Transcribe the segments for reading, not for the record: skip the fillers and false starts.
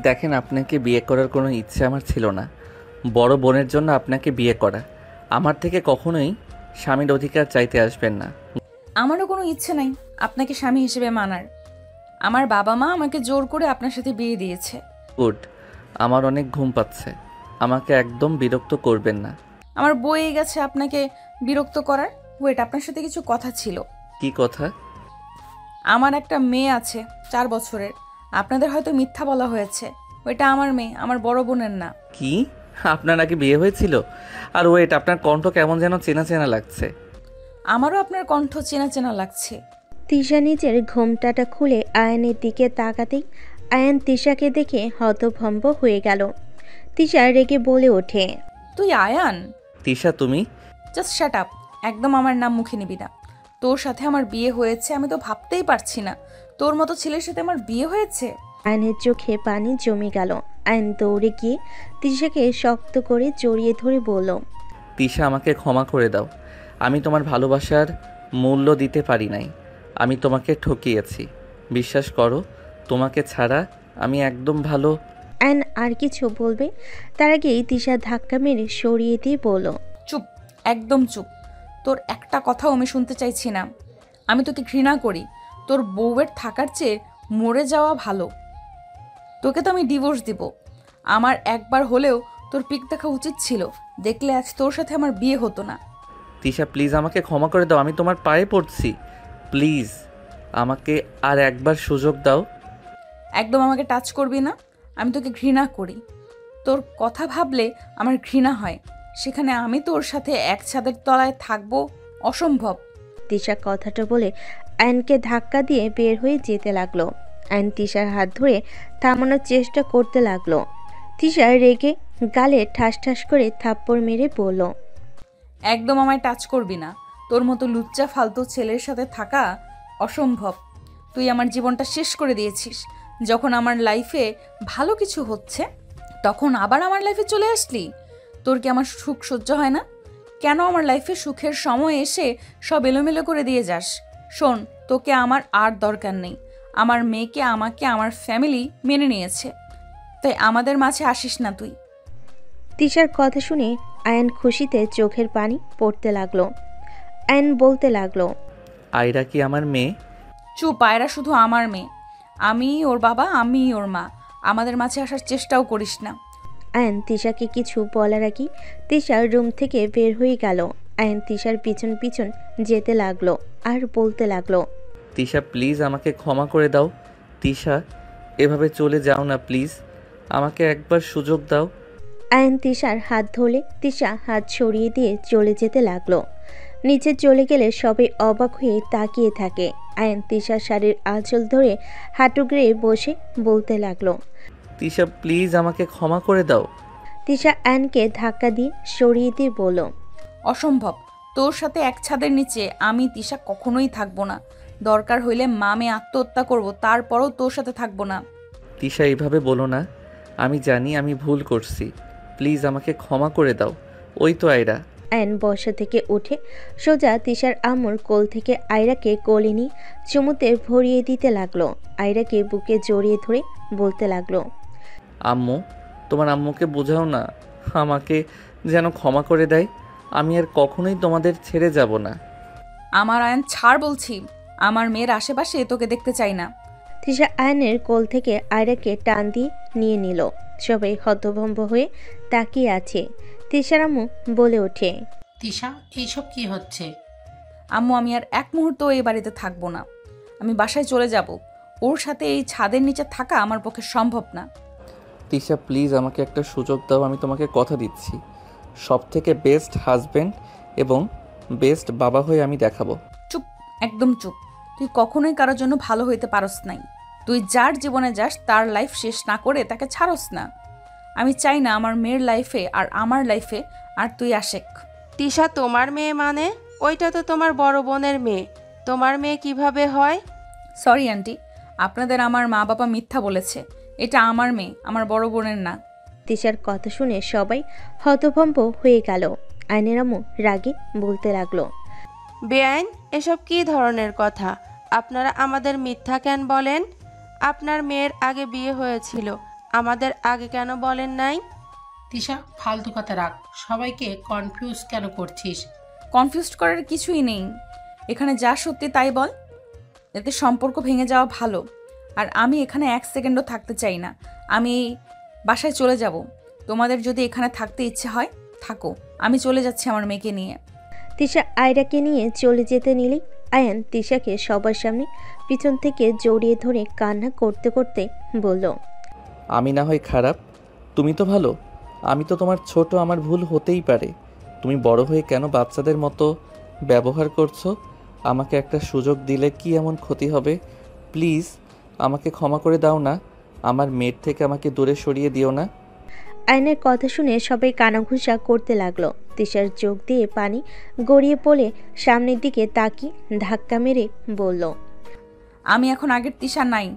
দেখেন, আপনাকে বিয়ে করার কোনো ইচ্ছে আমার ছিল না। বড় বোনের জন্য আপনাকে বিয়ে করা। আমার থেকে কখনোই স্বামীর অধিকার চাইতে আসবেন না। আমারও কোনো ইচ্ছে নাই আপনাকে স্বামী হিসেবে মানার। আমার বাবা মা আমাকে জোর করে আপনার সাথে বিয়ে দিয়েছে। গুড। আমার অনেক ঘুম পাচ্ছে। আমাকে একদম বিরক্ত করবেন না। আমার বয়ে গেছে আপনাকে বিরক্ত করার। ওয়েট, আপনার সাথে কিছু কথা ছিল। কি কথা? আমার একটা মেয়ে আছে 4 বছরের। আপনাদের হয়তো মিথ্যা বলা হয়েছে। ওইটা আমার মেয়ে, আমার বড় বোনের না। কি? আপনার নাকি বিয়ে হয়েছিল? আর ওয়েট, আপনার কণ্ঠ কেমন যেন চেনা চেনা লাগছে। আমারও আপনার কণ্ঠ চেনা চেনা লাগছে। তিশা নিজের ঘোমটাটা খুলে আয়ানের দিকে তাকাতেই আয়ান তিশাকে দেখে হতভম্ব হয়ে গেল। তিশা রেগে বলে ওঠে, তুই আয়ান? তিশা তুমি? Just shut up. একদম আমার নাম মুখে নিবি না। তোর সাথে আমার বিয়ে হয়েছে আমি তো ভাবতেই পারছি না তোর মতো ছেলের সাথে আমার বিয়ে হয়েছে। আয়নের চোখে পানি জমে গেল। আয়ন দৌড়ে গিয়ে তিশাকে শক্ত করে জড়িয়ে ধরে বলল, তিশা, আমাকে ক্ষমা করে দাও। আমি তোমার ভালোবাসার মূল্য দিতে পারি নাই। আমি তোমাকে ঠকিয়েছি। বিশ্বাস করো, তোমাকে ছাড়া আমি একদম ভালো। আয়ন আর কিছু বলবে তার আগেই তিশা ধাক্কা মেরে সরিয়ে দিয়ে বলল, চুপ, একদম চুপ। তোর একটা কথাও আমি শুনতে চাইছি না। আমি তোকে ঘৃণা করি। তোর বউয়ের থাকার চেয়ে মরে যাওয়া ভালো। তোকে তো আমি ডিভোর্স দিব। আমার একবার হলেও তোর পিক দেখা উচিত ছিল। দেখলে আজ তোর সাথে আমার বিয়ে হতো না। তিশা, প্লিজ আমাকে ক্ষমা করে দাও। আমি তোমার পায়ে পড়ছি। প্লিজ আমাকে আর একবার সুযোগ দাও। একদম আমাকে টাচ করবি না। আমি তোকে ঘৃণা করি। তোর কথা ভাবলে আমার ঘৃণা হয়। সেখানে আমি তোর সাথে এক ছাদের তলায় থাকবো? অসম্ভব। তিশা কথাটা বলে আয়নকে ধাক্কা দিয়ে বের হয়ে যেতে লাগলো। আয়ন তিশার হাত ধরে থামানোর চেষ্টা করতে লাগলো। তিশা রেগে গালে ঠাস ঠাস করে থাপ্পড় মেরে বলল, একদম আমায় টাচ করবি না। তোর মতো লুচ্চা ফালতু ছেলের সাথে থাকা অসম্ভব। তুই আমার জীবনটা শেষ করে দিয়েছিস। যখন আমার লাইফে ভালো কিছু হচ্ছে তখন আবার আমার লাইফে চলে আসলি। তোর কি আমার সুখ সহ্য হয় না? কেন আমার লাইফে সুখের সময় এসে সব এলোমেলো করে দিয়ে যাস? শোন, তোকে আমার আর দরকার নেই। আমার মেয়েকে আমাকে আমার ফ্যামিলি মেনে নিয়েছে, তাই আমাদের মাঝে আসিস না তুই। তিশার কথা শুনে আয়ন খুশিতে চোখের পানি পড়তে লাগলো। আয়ন বলতে লাগলো, আয়রা কি আমার মেয়ে? চুপ, পায়রা শুধু আমার মেয়ে। আমি ওর বাবা, আমি ওর মা। আমাদের মাঝে আসার চেষ্টাও করিস না। আয়ন তিশাকে কিছু বলার আগেই তিশার রুম থেকে বের হয়ে গেল। আয়ন তিশার পিছন পিছন যেতে লাগলো আর বলতে লাগলো, তিশা, প্লিজ আমাকে ক্ষমা করে দাও। তিশা, এভাবে চলে যাও না প্লিজ। আমাকে একবার সুযোগ দাও। আয়ন তিশার হাত ধরলে তিশা হাত সরিয়ে দিয়ে চলে যেতে লাগলো। নিচে চলে গেলে সবাই অবাক হয়ে তাকিয়ে থাকে। আয়ন তিশার শাড়ির আঁচল ধরে হাঁটু গেড়ে বসে বলতে লাগলো, তিশা, প্লিজ আমাকে ক্ষমা করে দাও। তিশা আয়নকে ধাক্কা দিয়ে সরিয়ে দিয়ে বলল, অসম্ভব। তোর সাথে এক ছাদের নিচে আমি তিশা কখনোই থাকবো না। দরকার হইলে মামে আত্মহত্যা করব, তারপরও তোর সাথে থাকবো না। তিশা, এইভাবে বলো না। আমি জানি আমি ভুল করছি। প্লিজ আমাকে ক্ষমা করে দাও। ওই তো আয়রা। আয়ন বসা থেকে উঠে সোজা তিশার আম্মুর কোল থেকে আয়রাকে কোলে নিয়ে চুমুতে ভরিয়ে দিতে লাগলো। আয়রাকে বুকে জড়িয়ে ধরে বলতে লাগলো, আম্মু, তোমার আম্মুকে বোঝাও না, আমাকে যেন ক্ষমা করে দেয়। আমি আর কখনোই তোমাদের ছেড়ে যাব না। আমার আয়ন ছাড় বলছি। আমার মেয়ের আশেপাশে তোকে দেখতে চাই না। তিশা আয়নের কোল থেকে আয়রাকে টান দিয়ে নিয়ে নিল। সবাই হতভম্ব হয়ে তাকিয়ে আছে। তিশার আম্মু বলে ওঠে, তিশা, এইসব কি হচ্ছে? আম্মু, আমি আর এক মুহূর্ত এই বাড়িতে থাকবো না। আমি বাসায় চলে যাব। ওর সাথে এই ছাদের নিচে থাকা আমার পক্ষে সম্ভব না। তিশা, প্লিজ আমাকে একটা সুযোগ দাও। আমি তোমাকে কথা দিচ্ছি, সব থেকে বেস্ট হাজবেন্ড এবং বেস্ট বাবা হয়ে আমি দেখাবো। চুপ, একদম চুপ। তুই কখনোই কারোর জন্য ভালো হইতে পারস নাই। তুই যার জীবনে যাস তার লাইফ শেষ না করে তাকে ছাড়স না। আমি চাই না আমার মেয়ের লাইফে আর আমার লাইফে আর তুই আশেক। তিশা, তোমার মেয়ে মানে? ওইটা তো তোমার বড় বোনের মেয়ে। তোমার মেয়ে কিভাবে হয়? সরি আন্টি, আপনাদের আমার মা বাবা মিথ্যা বলেছে। এটা আমার মেয়ে, আমার বড় বোনের না। তিশার কথা শুনে সবাই হতভম্ব হয়ে গেল। আয়নের আম্মু রাগে বলতে লাগলো, বেআইন, এসব কি ধরনের কথা? আপনারা আমাদের মিথ্যা কেন বলেন? আপনার মেয়ের আগে বিয়ে হয়েছিল, আমাদের আগে কেন বলেন নাই? তিশা, ফালতু কথা রাখ। সবাইকে কনফিউজ কেন করছিস? কনফিউজ করার কিছুই নেই। এখানে যা সত্যি তাই বল, এতে সম্পর্ক ভেঙে যাওয়া ভালো। আর আমি এখানে এক সেকেন্ডও থাকতে চাই না। আমি বাসায় চলে যাব। তোমাদের যদি এখানে থাকতে ইচ্ছে হয় থাকো, আমি চলে যাচ্ছি আমার মেয়েকে নিয়ে। তিশা আয়রাকে নিয়ে চলে যেতে নিলেই আয়ান তিশাকে সবার সামনে পিছন থেকে জড়িয়ে ধরে কান্না করতে করতে বলল, আমি না হয় খারাপ, তুমি তো ভালো। আমি তো তোমার ছোট, আমার ভুল হতেই পারে। তুমি বড় হয়ে কেন বাচ্চাদের মতো ব্যবহার করছো? আমাকে একটা সুযোগ দিলে কি এমন ক্ষতি হবে? প্লিজ আমাকে ক্ষমা করে দাও না। আমার মেয়ের থেকে আমাকে দূরে সরিয়ে দিও না। আয়নের কথা শুনে সবাই কানাঘুষা করতে লাগলো। তিশার চোখ দিয়ে পানি গড়িয়ে পড়ে সামনের দিকে তাকিয়ে ধাক্কা মেরে বলল, আমি এখন আগের তিশা নাই।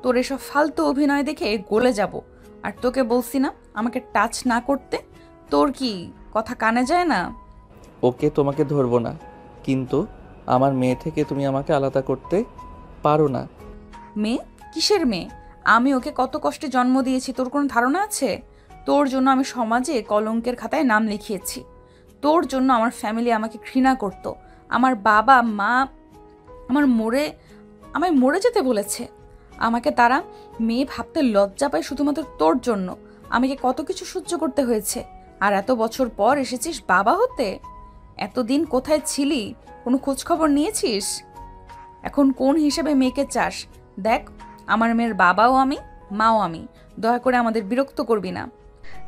তোর এসব ফালতু অভিনয় দেখে গলে যাব। আর তোকে বলছি না আমাকে টাচ না করতে? তোর কি কথা কানে যায় না? ওকে, তোমাকে ধরবো না, কিন্তু আমার মেয়ে থেকে তুমি আমাকে আলাদা করতে পারো না। মেয়ে? কিসের মেয়ে? আমি ওকে কত কষ্টে জন্ম দিয়েছি তোর কোনো ধারণা আছে? তোর জন্য আমি সমাজে কলঙ্কের খাতায় নাম লিখিয়েছি। তোর জন্য আমার ফ্যামিলি আমাকে ঘৃণা করত। আমার বাবা মা আমায় মরে যেতে বলেছে। আমাকে তারা মেয়ে ভাবতে লজ্জা পায় শুধুমাত্র তোর জন্য। আমাকে কত কিছু সহ্য করতে হয়েছে। আর এত বছর পর এসেছিস বাবা হতে। এতদিন কোথায় ছিলি? কোনো খোঁজখবর নিয়েছিস? এখন কোন হিসেবে মেয়েকে চাস? দেখ, আমার মেয়ের বাবাও আমি, মাও আমি। দয়া করে আমাদের বিরক্ত করবি না।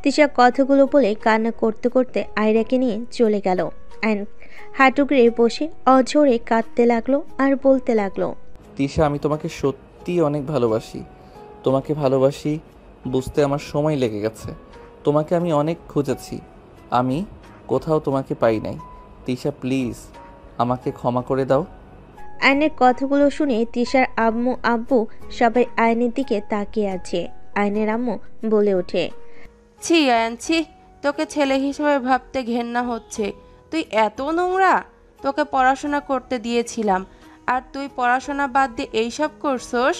তিশা কথাগুলো বলে কান্না করতে করতে আয়রাকে নিয়ে চলে গেল। আয়ন হাঁটুগড়ে বসে অঝোরে কাঁদতে লাগলো আর বলতে লাগলো, তিশা, আমি তোমাকে সত্যি অনেক ভালোবাসি। তোমাকে ভালোবাসি বুঝতে আমার সময় লেগে গেছে। তোমাকে আমি অনেক খুঁজেছি, আমি কোথাও তোমাকে পাই নাই। তিশা, প্লিজ আমাকে ক্ষমা করে দাও। আয়নের কথাগুলো শুনে তিশার আম্মু আব্বু সবাই আয়নের দিকে তাকিয়ে আছে। আয়নের আম্মু বলে ওঠে, ছি আয়ান, ছি, তোকে ছেলে হিসেবে ভাবতে ঘেন্না হচ্ছে। তুই এত নোংরা! তোকে পড়াশোনা করতে দিয়েছিলাম, আর তুই পড়াশোনা বাদ দিয়ে এইসব করছস?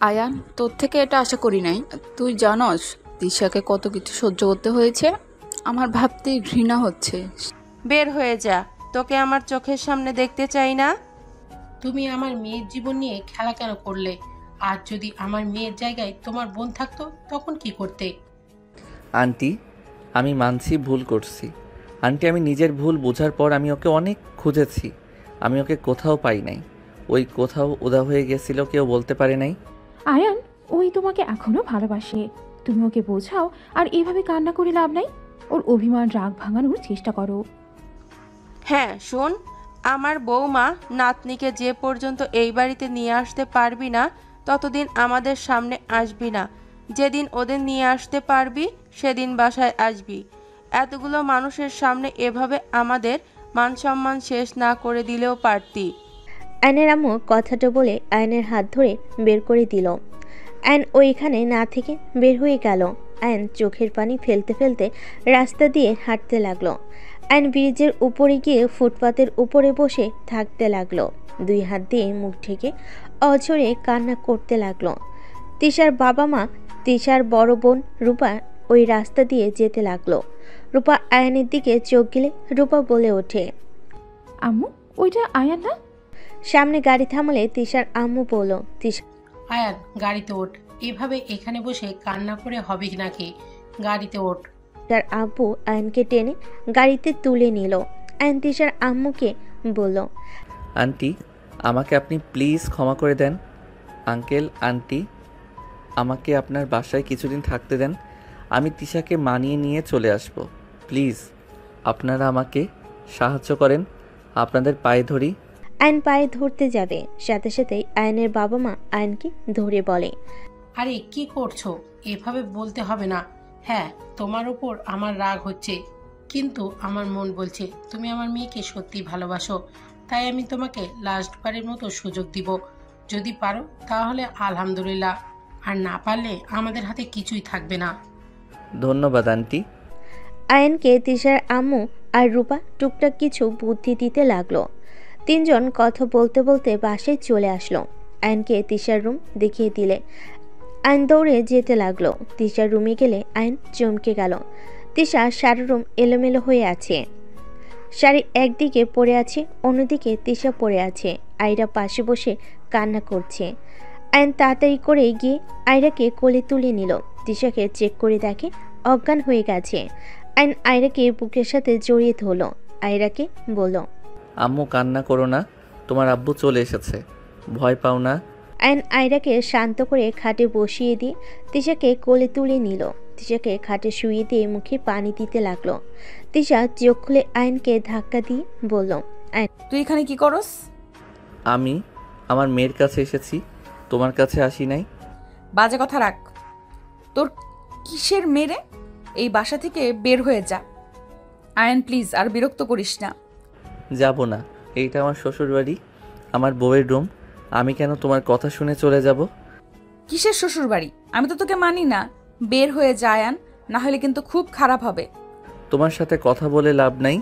আয়ান, তোর থেকে এটা আশা করি নাই। তুই জানস তিশাকে কত কিছু সহ্য করতে হয়েছে। আমার ভাবতেই ঘৃণা হচ্ছে। বের হয়ে যা, তোকে আমার চোখের সামনে দেখতে চাই না। তুমি আমার মেয়ের জীবন নিয়ে খেলা কেন করলে? আর যদি আমার মেয়ের জায়গায় তোমার বোন থাকতো তখন কি করতে? আন্টি, আমি মানছি ভুল করছি। আন্টি, আমি নিজের ভুল বোঝার পর আমি ওকে অনেক খুঁজেছি। আমি ওকে কোথাও পাই নাই। ওই কোথাও উদা হয়ে গেছিল, কেউ বলতে পারে নাই। আয়ান, ওই তোমাকে এখনো ভালোবাসে। তুমি ওকে বোঝাও, আর এভাবে কান্না করে লাভ নাই। ওর অভিমান রাগ ভাঙানোর চেষ্টা করো। হ্যাঁ শোন, আমার বৌমা নাতনিকে যে পর্যন্ত এই বাড়িতে নিয়ে আসতে পারবি না ততদিন আমাদের সামনে আসবি না। যেদিন ওদের নিয়ে আসতে পারবি সেদিন বাসায় আসবি। এতগুলো মানুষের সামনে এভাবে আমাদের মান সম্মান শেষ না করে দিলেও পারতি। আয়নের আম্মু কথাটা বলে আয়নের হাত ধরে বের করে দিল। আয়ন ওইখানে না থেকে বের হয়ে গেল। আয়ন চোখের পানি ফেলতে ফেলতে রাস্তা দিয়ে হাঁটতে লাগলো। আয়ন ব্রিজের উপরে গিয়ে ফুটপাতের উপরে বসে থাকতে লাগলো। দুই হাত দিয়ে মুখ ঢেকে অঝরে কান্না করতে লাগলো। তিশার বাবা মা, তিশার বড় বোন রূপা ওই রাস্তা দিয়ে যেতে লাগলো। রূপা আয়নের দিকে চোখ গেলে রূপা বলে ওঠে, আম্মু, ওইটা আয়ান না? সামনে গাড়ি থামালে তিশার আম্মু বলল, তিশা আয়ান, গাড়িতে ওঠ। এভাবে এখানে বসে কান্না করে হবে নাকি? গাড়িতে ওঠ। তার আব্বু আয়নকে টেনে গাড়িতে তুলে নিল। আয়ন তিশার আম্মুকে বলল, আন্টি, আমাকে আপনি প্লিজ ক্ষমা করে দেন। আঙ্কেল, আন্টি, আমাকে আপনার বাসায় কিছুদিন থাকতে দেন। আমি তিশাকে মানিয়ে নিয়ে চলে আসব। প্লিজ আপনারা আমাকে সাহায্য করেন, আপনাদের পায়ে ধরি। আয়ন পায়ে ধরতে যাবে, সাথে সাথেই আয়নের বাবা মা আয়নকে ধরে বলে, আরে কি করছো? এভাবে বলতে হবে না। হ্যাঁ, তোমার উপর আমার রাগ হচ্ছে, কিন্তু আমার মন বলছে তুমি আমার মেয়েকে সত্যি ভালোবাসো। তাই আমি তোমাকে লাস্টবারের মতো সুযোগ দিব। যদি পারো তাহলে আলহামদুলিল্লাহ, আর না পারলে আমাদের হাতে কিছুই থাকবে না। ধন্যবাদ আন্টি। আয়নকে তিশার আম্মু আর রূপা টুকটাক কিছু বুদ্ধি দিতে লাগলো। তিনজন কথা বলতে বলতে বাসায় চলে আসলো। আয়নকে তিশার রুম দেখিয়ে দিলে আয়ন দৌড়ে যেতে লাগলো। তিশার রুমে গেলে আয়ন চমকে গেল। তিশা সারা রুম এলোমেলো হয়ে আছে। শাড়ি একদিকে পড়ে আছে, অন্যদিকে তিশা পড়ে আছে। আয়রা পাশে বসে কান্না করছে। আয়ন তাড়াতাড়ি করে গিয়ে আয়রাকে কোলে তুলে নিল। তিশাকে চেক করে দেখে অজ্ঞান হয়ে গেছে। আয়ন আয়রাকে বুকের সাথে জড়িয়ে ধরল। আয়রাকে বলল, আম্মু কান্না করো না, তোমার আব্বু চলে এসেছে, ভয় পাও না। আয়ন আয়রাকে শান্ত করে খাটে বসিয়ে দিয়ে তিশাকে কোলে তুলে নিল। তিশাকে খাটে শুয়ে দিয়ে মুখে পানি দিতে লাগলো। তিশা চোখ খুলে আয়নকে ধাক্কা দিয়ে বলল, তুই এখানে কি করস? আমি আমার মেয়ের কাছে এসেছি, তোমার কাছে আসি নাই। বাজে কথা রাখ। তোর কিসের মেরে? এই বাসা থেকে বের হয়ে যা। আয়ন প্লিজ আর বিরক্ত করিস না। যাব না, এইটা আমার শ্বশুর বাড়ি, আমার বউয়ের রুম। আমি কেন তোমার কথা শুনে চলে যাব? কিসের শ্বশুর বাড়ি? আমি তো তোকে মানি না। বের হয়ে যা আয়ান, না হলে কিন্তু খুব খারাপ হবে। তোমার সাথে কথা বলে লাভ নাই।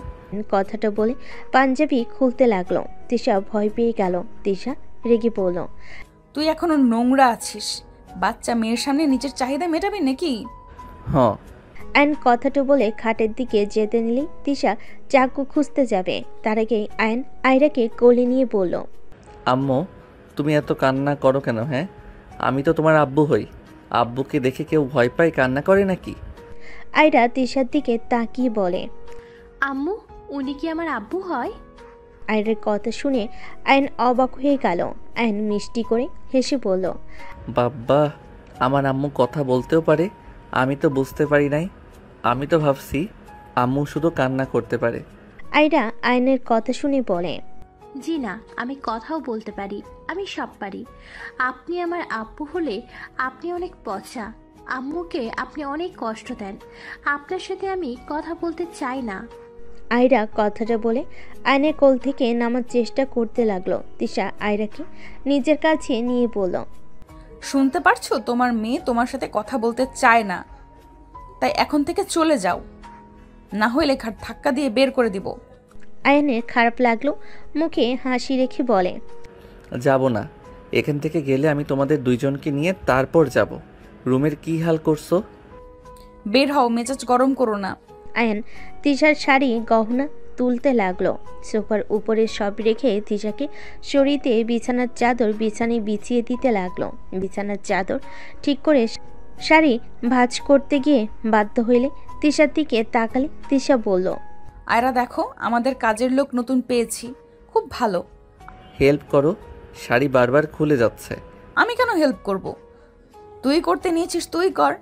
কথাটা বলে পাঞ্জাবি খুলতে লাগলো। তিশা ভয় পেয়ে গেল। তিশা রেগে বলল, তুই এখনো নোংরা আছিস। বাচ্চা মেয়ের সামনে নিজের চাহিদা মেটাবি নাকি? হ্যাঁ। আয়ন কথাটা বলে খাটের দিকে যেতে নিলেই তিশা চাকু খুঁজতে যাবে। তার আগেই আয়ন আয়রাকে কোলে নিয়ে বলল, আম্মু তুমি এত কান্না করো কেন? হ্যাঁ, আমি তো তোমার আব্বু হই। আব্বুকে দেখে কেউ ভয় পায়, কান্না করে নাকি? আয়রা তিশার দিকে তাকিয়ে বলে, আম্মু, উনি কি আমার আব্বু হয়? আয়রার কথা শুনে আয়ন অবাক হয়ে গেল। আয়ন মিষ্টি করে হেসে বলল, বাব্বা, আমার আম্মু কথা বলতেও পারে, আমি তো বুঝতে পারি নাই। আমি তো ভাবছি আম্মু শুধু কান্না করতে পারে। আয়রা আয়নের কথা শুনে বলে, জি না, আমি কথাও বলতে পারি, আমি সব পারি। আপনি আমার আব্বু হলে আপনি অনেক পচা। আম্মুকে আপনি অনেক কষ্ট দেন। আপনার সাথে আমি কথা বলতে চাই না। আয়রা কথাটা বলে আয়নের কোল থেকে নামার চেষ্টা করতে লাগলো। তিশা আয়রাকে নিজের কাছে নিয়ে বলল, শুনতে পারছো? তোমার মেয়ে তোমার সাথে কথা বলতে চায় না, তাই এখন থেকে চলে যাও, না হলে ঘাট ধাক্কা দিয়ে বের করে দিব। আয়নের খারাপ লাগলো, মুখে হাসি রেখে বলে, যাব না, এখান থেকে গেলে আমি তোমাদের দুইজনকে নিয়ে তারপর যাব। রুমের কি হাল করছো? বের হও, মেজাজ গরম করো না। আয়ন তিশার শাড়ি গহনা তুলতে লাগলো। সোফার উপরে সব রেখে তিশাকে সরিয়ে বিছানার চাদর বিছানায় বিছিয়ে দিতে লাগলো। বিছানার চাদর ঠিক করে শাড়ি ভাঁজ করতে গিয়ে বাধ্য হইলে তিশার দিকে তাকালে তিশা বলল, আয়রা দেখো, আমাদের কাজের লোক নতুন পেয়েছি, খুব ভালো। হেল্প করো, শাড়ি বারবার খুলে যাচ্ছে। আমি কেন হেল্প করব? তুই করতে নিয়েছিস, তুই কর।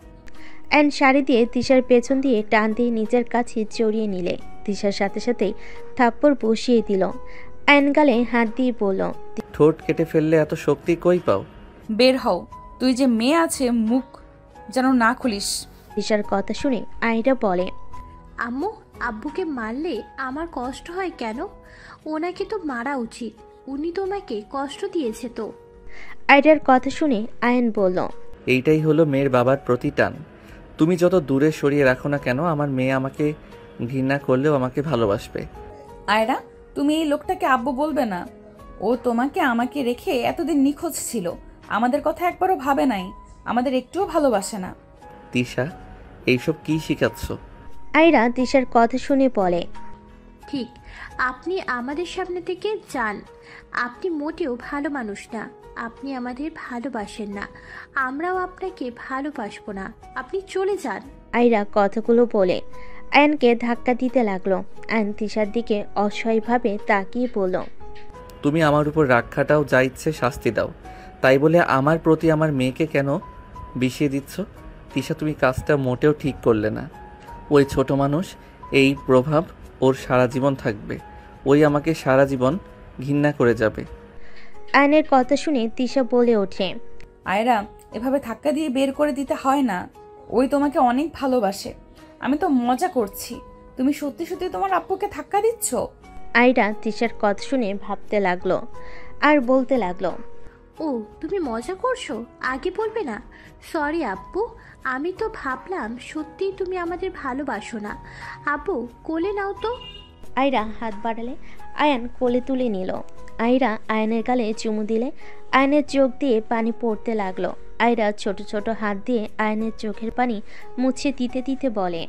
অ্যান্ড শাড়ি দিয়ে তিশার পেছন দিয়ে টান দিয়ে নিজের কাছে জড়িয়ে নিলে তিশার সাথে সাথেই থাপ্পড় বসিয়ে দিল। অ্যান গালে হাত দিয়ে বলল, ঠোঁট কেটে ফেললে এত শক্তি কই পাও? বের হও, তুই যে মেয়ে আছে মুখ যেন না খুলিস। তিশার কথা শুনে আয়রা বলে, আম্মু, আব্বুকে মারলে আমার কষ্ট হয় কেন? ওনাকে তো মারা উচিত, উনি তোমাকে কষ্ট দিয়েছে তো। আয়রার কথা শুনে আয়ন বলল, এইটাই হলো মেয়ের বাবার প্রতি টান। তুমি যত দূরে সরিয়ে রাখো না কেন, আমার মেয়ে আমাকে ঘৃণা করলেও আমাকে ভালোবাসবে। আয়রা, তুমি এই লোকটাকে আব্বু বলবে না। ও তোমাকে আমাকে রেখে এতদিন নিখোঁজ ছিল, আমাদের কথা একবারও ভাবে নাই, আমাদের একটুও ভালোবাসে না। তিশা, এইসব কি শিখাচ্ছ? আয়রা তিশার কথা শুনে বলে, ঠিক, আপনি আমাদের সামনে থেকে যান। আপনি মোটেও ভালো মানুষ না, আপনি আমাদের ভালোবাসেন না, আমরাও আপনাকে ভালোবাসবো না, আপনি চলে যান। আয়রা কথাগুলো বলে আয়নকে ধাক্কা দিতে লাগলো। আয়ন তিশার দিকে অসহায়ভাবে তাকিয়ে বলল, তুমি আমার উপর রাগ খাটাও, যা ইচ্ছে শাস্তি দাও, তাই বলে আমার প্রতি আমার মেয়েকে কেন বিষিয়ে দিচ্ছ? তিশা, তুমি কাজটা মোটেও ঠিক করলে না। ওই ছোট মানুষ, এই প্রভাব ওর সারা জীবন থাকবে। ওই আমাকে সারা জীবন ঘৃণা করে যাবে। আয়নের কথা শুনে তিশা বলে ওঠে, আয়রা, এভাবে ধাক্কা দিয়ে বের করে দিতে হয় না। ওই তোমাকে অনেক ভালোবাসে। আমি তো মজা করছি, তুমি সত্যি সত্যি তোমার আব্বুকে ধাক্কা দিচ্ছ? আয়রা তিশার কথা শুনে ভাবতে লাগলো আর বলতে লাগলো, ও, তুমি মজা করছো? আগে বলবে না? সরি আব্বু, আমি তো ভাবলাম সত্যিই তুমি আমাদের ভালোবাসো না। আব্বু, কোলে নাও তো। আয়রা হাত বাড়ালে আয়ান কোলে তুলে নিল। আয়রা আয়নের গালে চুমু দিলে আয়নের চোখ দিয়ে পানি পড়তে লাগলো। আয়রা ছোট ছোট হাত দিয়ে আয়নের চোখের পানি মুছে দিতে দিতে বলে,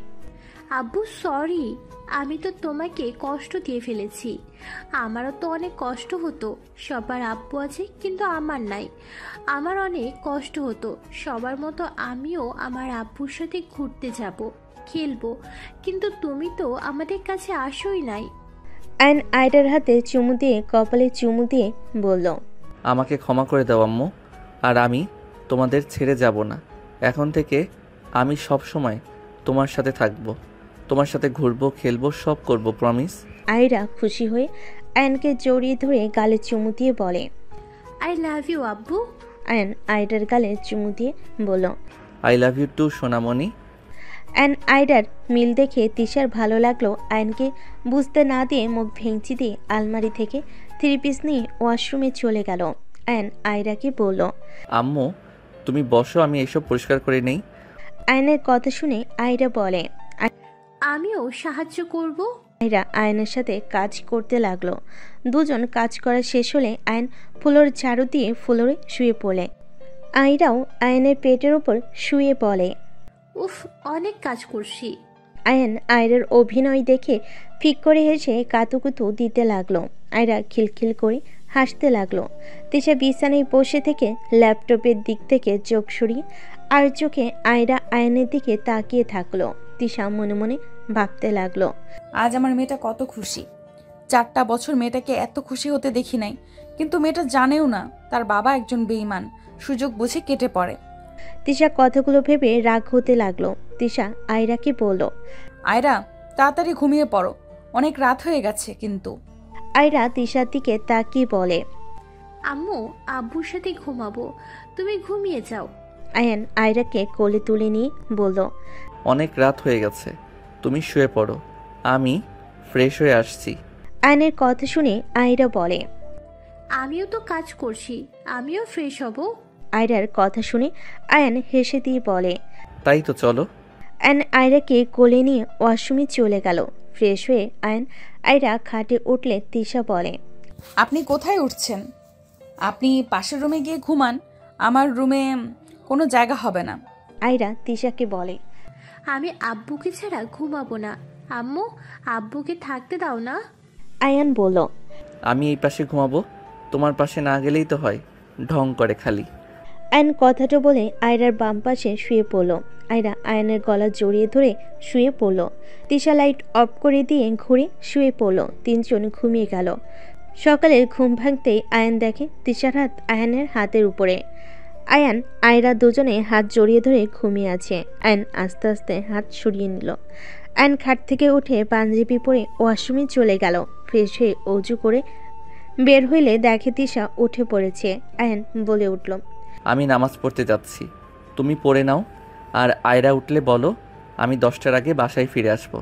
আব্বু সরি, আমি তো তোমাকে কষ্ট দিয়ে ফেলেছি। আমারও তো অনেক কষ্ট হতো। সবার আব্বু আছে কিন্তু আমার নাই। আমার অনেক কষ্ট হতো। সবার মতো আমিও আমার আব্বুর সাথে ঘুরতে যাব, খেলবো, কিন্তু তুমি তো আমাদের কাছে আসোই নাই। আয়ন আয়রার হাতে চুমু দিয়ে কপালে চুমু দিয়ে বলল, আমাকে ক্ষমা করে দাও আম্মু, আর আমি তোমাদের ছেড়ে যাব না। এখন থেকে আমি সব সময় তোমার সাথে থাকবো, তোমার সাথে ঘুরবো, খেলবো, সব করব, প্রমিস। আয়রা খুশি হয়ে আয়নকে জড়িয়ে ধরে গালে চুমু দিয়ে বলে, আই লাভ ইউ আব্বু। আয়ন আয়রার গালে চুমু দিয়ে বলল, আই লাভ ইউ টু সোনামণি। অ্যান আয়রার মিল দেখে তিশার ভালো লাগলো। আয়নকে বুঝতে না দিয়ে মুখ ভেঙচি দিয়ে আলমারি থেকে 3 পিস নিয়ে ওয়াশরুমে চলে গেল। অ্যান আয়রাকে বলল, আম্মু তুমি বসো, আমি এসব পরিষ্কার করে নেই। আয়নের কথা শুনে আয়রা বলে, আমিও সাহায্য করব। আয়রা আয়নের সাথে কাজ করতে লাগলো। দুজন কাজ করা শেষ হলে আয়ন ফ্লোর ঝাড়ু দিয়ে ফ্লোরে শুয়ে পড়ে। আয়রাও আয়নের পেটের ওপর শুয়ে পড়ে। উফ, অনেক কাজ করছি। আয়ন আয়রার অভিনয় দেখে ফিক করে হেসে কাতুকুতু দিতে লাগলো। আয়রা খিলখিল করে হাসতে লাগলো। তিশা বিছানায় বসে থেকে ল্যাপটপের দিক থেকে চোখ সরিয়ে আর চোখে আয়রা আয়নের দিকে তাকিয়ে থাকলো। তিশা মনে মনে ভাবতে লাগলো, আজ আমার মেয়েটা কত খুশি। 4টা বছর মেয়েটাকে এত খুশি হতে দেখি নাই, কিন্তু মেয়েটা জানেও না তার বাবা একজন বেঈমান, সুযোগ বুঝে কেটে পড়ে। তিশা কথাগুলো ভেবে রাগ হতে লাগলো। তিশা আয়রাকে বলল, আয়রা, তাড়াতাড়ি ঘুমিয়ে পড়ো, অনেক রাত হয়ে গেছে কিন্তু। আয়রা তিশার দিকে তাকিয়ে বলে, আম্মু, আব্বুর সাথে ঘুমাবো, তুমি ঘুমিয়ে যাও। আয়ান আয়রাকে কোলে তুলে নিয়ে বলল, অনেক রাত হয়ে গেছে, তুমি শুয়ে পড়ো, আমি ফ্রেশ হয়ে আসছি। আয়নের কথা শুনে আয়রা বলে, আমিও তো কাজ করছি, আমিও ফ্রেশ হব। আয়রার কথা শুনে আয়ান হেসে দিয়ে বলে, তাই তো চলো। আয়ন আয়রাকে কোলে নিয়ে ওয়াশরুমে চলে গেল। ফ্রেশ হয়ে আয়রা খাটে উঠলে তিশা বলে, আপনি কোথায় উঠছেন? আপনি পাশের রুমে গিয়ে ঘুমান, আমার রুমে কোনো জায়গা হবে না। আয়রা তিশাকে বলে, আমি আব্বুকে ছাড়া ঘুমাবো না। আম্মু, আব্বুকে থাকতে দাও না। আয়ান বলল, আমি এই পাশে ঘুমাবো, তোমার পাশে না গেলেই তো হয়, ঢং করে খালি। আয়ন কথাটা বলে আয়রার বাম পাশে শুয়ে পড়ল। আয়রা আয়নের গলা জড়িয়ে ধরে শুয়ে পড়ল। তিশা লাইট অফ করে দিয়ে ঘুরে শুয়ে পড়ল। 3 জন ঘুমিয়ে গেল। সকালের ঘুম ভাঙতেই আয়ান দেখে তিশার হাত আয়ানের হাতের উপরে। আয়ান আয়রা দুজনে হাত জড়িয়ে ধরে ঘুমিয়ে আছে। আয়ান আস্তে আস্তে হাত সরিয়ে নিল। আয়ান খাট থেকে উঠে পাঞ্জাবি পরে ওয়াশরুমে চলে গেল। ফ্রেশ হয়ে অজু করে বের হইলে দেখে তিশা উঠে পড়েছে। আয়ান বলে উঠল, আমি নামাজ পড়তে যাচ্ছি, তুমি পড়ে নাও, আর আয়রা উঠলে বলো আমি 10টার আগে বাসায় ফিরে আসবো।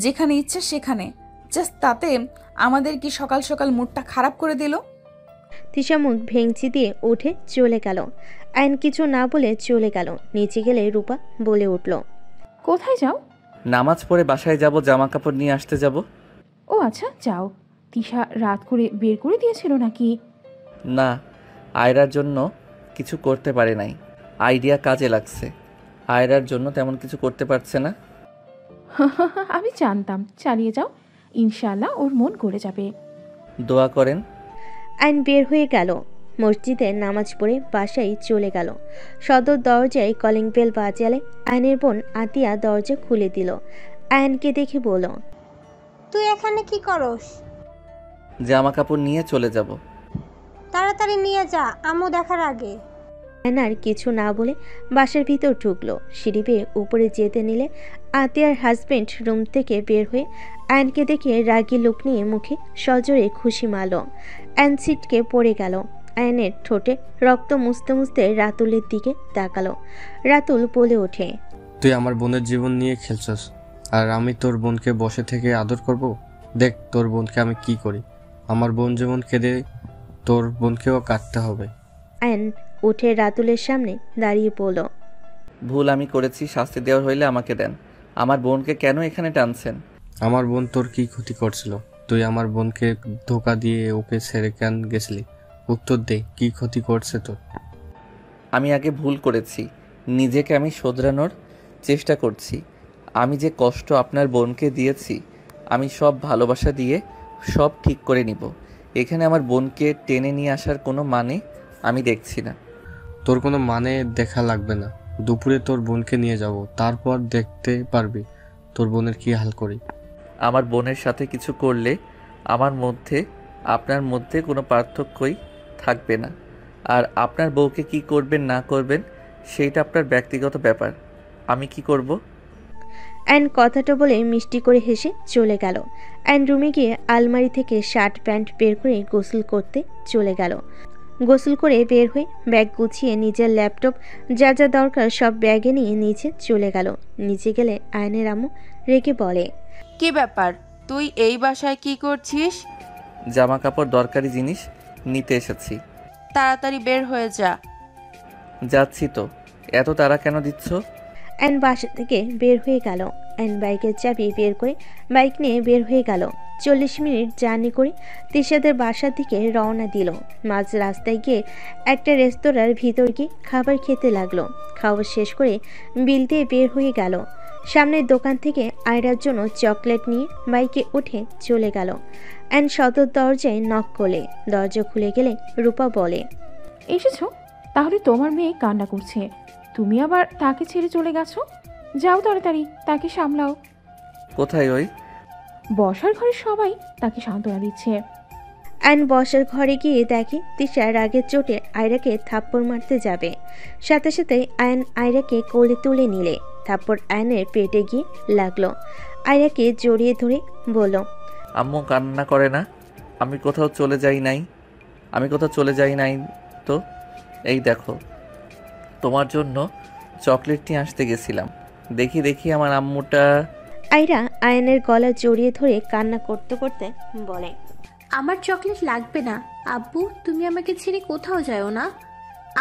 যেখানে ইচ্ছে সেখানে, জাস্ট তাতে আমাদের কি সকাল সকাল মুডটা খারাপ করে দিল। তিশা মুখ ভেঙচি দিয়ে উঠে চলে গেল। আয়ন কিছু না বলে চলে গেল। নিচে গেলে রূপা বলে উঠল, কোথায় যাও? নামাজ পড়ে বাসায় যাব, জামা কাপড় নিয়ে আসতে যাব। ও আচ্ছা, যাও। তিশা রাত করে বের করে দিয়েছিল নাকি? না, আয়রার জন্য কিছু করতে পারে নাই, আইডিয়া কাজে লাগছে। আয়রার জন্য তেমন কিছু করতে পারছে না। আমি জানতাম, চালিয়ে যাও, ইনশাআল্লাহ ওর মন গড়ে যাবে। দোয়া করেন। আয়ন বের হয়ে গেল। মসজিদে নামাজ পড়ে বাসায় চলে গেল। সদর দরজায় কলিং বেল বাজালে আয়নের বোন আতিয়া দরজা খুলে দিল। আয়নকে দেখে বলল, তুই এখানে কি করস? জামা কাপড় নিয়ে চলে যাব। তাড়াতাড়ি নিয়ে যা, আম্মু দেখার আগে। আয়ন আর কিছু না বলে বাসার ভিতর ঢুকলো। সিঁড়ি বেয়ে উপরে যেতে নিলে আতিয়ার হাজবেন্ড রুম থেকে বের হয়ে আয়নকে দেখে রাগী লোক নিয়ে মুখে সজোরে খুশি মারল। আয়ন ছিটকে পড়ে গেল। আয়নের ঠোঁটে রক্ত মুছতে মুছতে রাতুলের দিকে তাকালো। রাতুল বলে ওঠে, তুই আমার বোনের জীবন নিয়ে খেলছস, আর আমি তোর বোনকে বসে থেকে আদর করব? দেখ তোর বোনকে আমি কি করি। আমার বোন যেমন কেঁদে, তোর বোনকেও কাটতে হবে। আয়ন উঠে রাতুলের সামনে দাঁড়িয়ে পড়ল। ভুল আমি করেছি, শাস্তি দেওয়ার হইলে আমাকে দেন। আমার বোনকে কেন এখানে টানছেন? আমার বোন তোর কি ক্ষতি করছিল? তুই আমার বোনকে ধোকা দিয়ে ওকে ছেড়ে কেন গেছিলি? উত্তর দে, কি ক্ষতি করছে তোর? আমি আগে ভুল করেছি, নিজেকে আমি শোধরানোর চেষ্টা করছি। আমি যে কষ্ট আপনার বোনকে দিয়েছি, আমি সব ভালোবাসা দিয়ে সব ঠিক করে নিব। এখানে আমার বোনকে টেনে নিয়ে আসার কোনো মানে আমি দেখছি না। তোর কোনো মানে দেখা লাগবে না। দুপুরে তোর বোনকে নিয়ে যাব, তারপর দেখতে পারবি তোর বোনের কি হাল করি। আমার বোনের সাথে কিছু করলে আমার মধ্যে আপনার মধ্যে কোনো পার্থক্যই থাকবে না। আর আপনার বউকে কি করবেন না করবেন সেইটা আপনার ব্যক্তিগত ব্যাপার। আমি কি করব? অ্যান্ড কথাটা বলে মিষ্টি করে হেসে চলে গেল। অ্যান্ড রুমে গিয়ে আলমারি থেকে শার্ট প্যান্ট বের করে গোসল করতে চলে গেল। গোসল করে বের হয়ে ব্যাগ গুছিয়ে নিজের ল্যাপটপ যা যা দরকার সব ব্যাগে নিয়ে নিচে চলে গেল। নিচে গেলে আয়নের আম্মু রেগে বলে, কি ব্যাপার, তুই এই বাসায় কি করছিস? জামা কাপড় দরকারি জিনিস নিতে এসেছি। তাড়াতাড়ি বের হয়ে যা। যাচ্ছি তো, এত তাড়া কেন দিচ্ছ? অ্যান্ড বাসা থেকে বের হয়ে গেল। অ্যান্ড বাইকের চাবি বের করে বাইক নিয়ে বের হয়ে গেল। 40 মিনিট জার্নি করে তিশাদের বাসার দিকে রওনা দিল। মাঝ রাস্তায় গিয়ে একটা রেস্তোরাঁর ভিতর গিয়ে খাবার খেতে লাগলো। খাওয়া শেষ করে বিল দিয়ে বের হয়ে গেল। সামনের দোকান থেকে আয়রার জন্য চকলেট নিয়ে বাইকে উঠে চলে গেল। অ্যান্ড সদর দরজায় নক করলে দরজা খুলে গেলে রূপা বলে, এসেছো? তাহলে তোমার মেয়ে কান্না করছে, তুমি আবার তাকে ছেড়ে চলে গেছো? যাও তাড়াতাড়ি তাকে সামলাও। কোথায় ওই? বসার ঘরে সবাই তাকে সান্ত্বনা দিচ্ছে। অ্যান বসার ঘরে গিয়ে দেখে তিশা রাগের চোটে আয়রাকে থাপ্পড় মারতে যাবে। সাথে সাথে আয়ন আয়রাকে কোলে তুলে নিলে থাপ্পড় আয়নের পেটে গিয়ে লাগলো। আয়রাকে জড়িয়ে ধরে বলল, আম্মু কান্না করে না, আমি কোথাও চলে যাই নাই তো। এই দেখো, তোমার জন্য চকলেট নিয়ে আসতে গেছিলাম, দেখি আমার আম্মুটা। আয়রা আয়নের গলা জড়িয়ে ধরে কান্না করতে করতে বলে, আমার চকলেট লাগবে না আব্বু, তুমি আমাকে ছেড়ে কোথাও যাও না।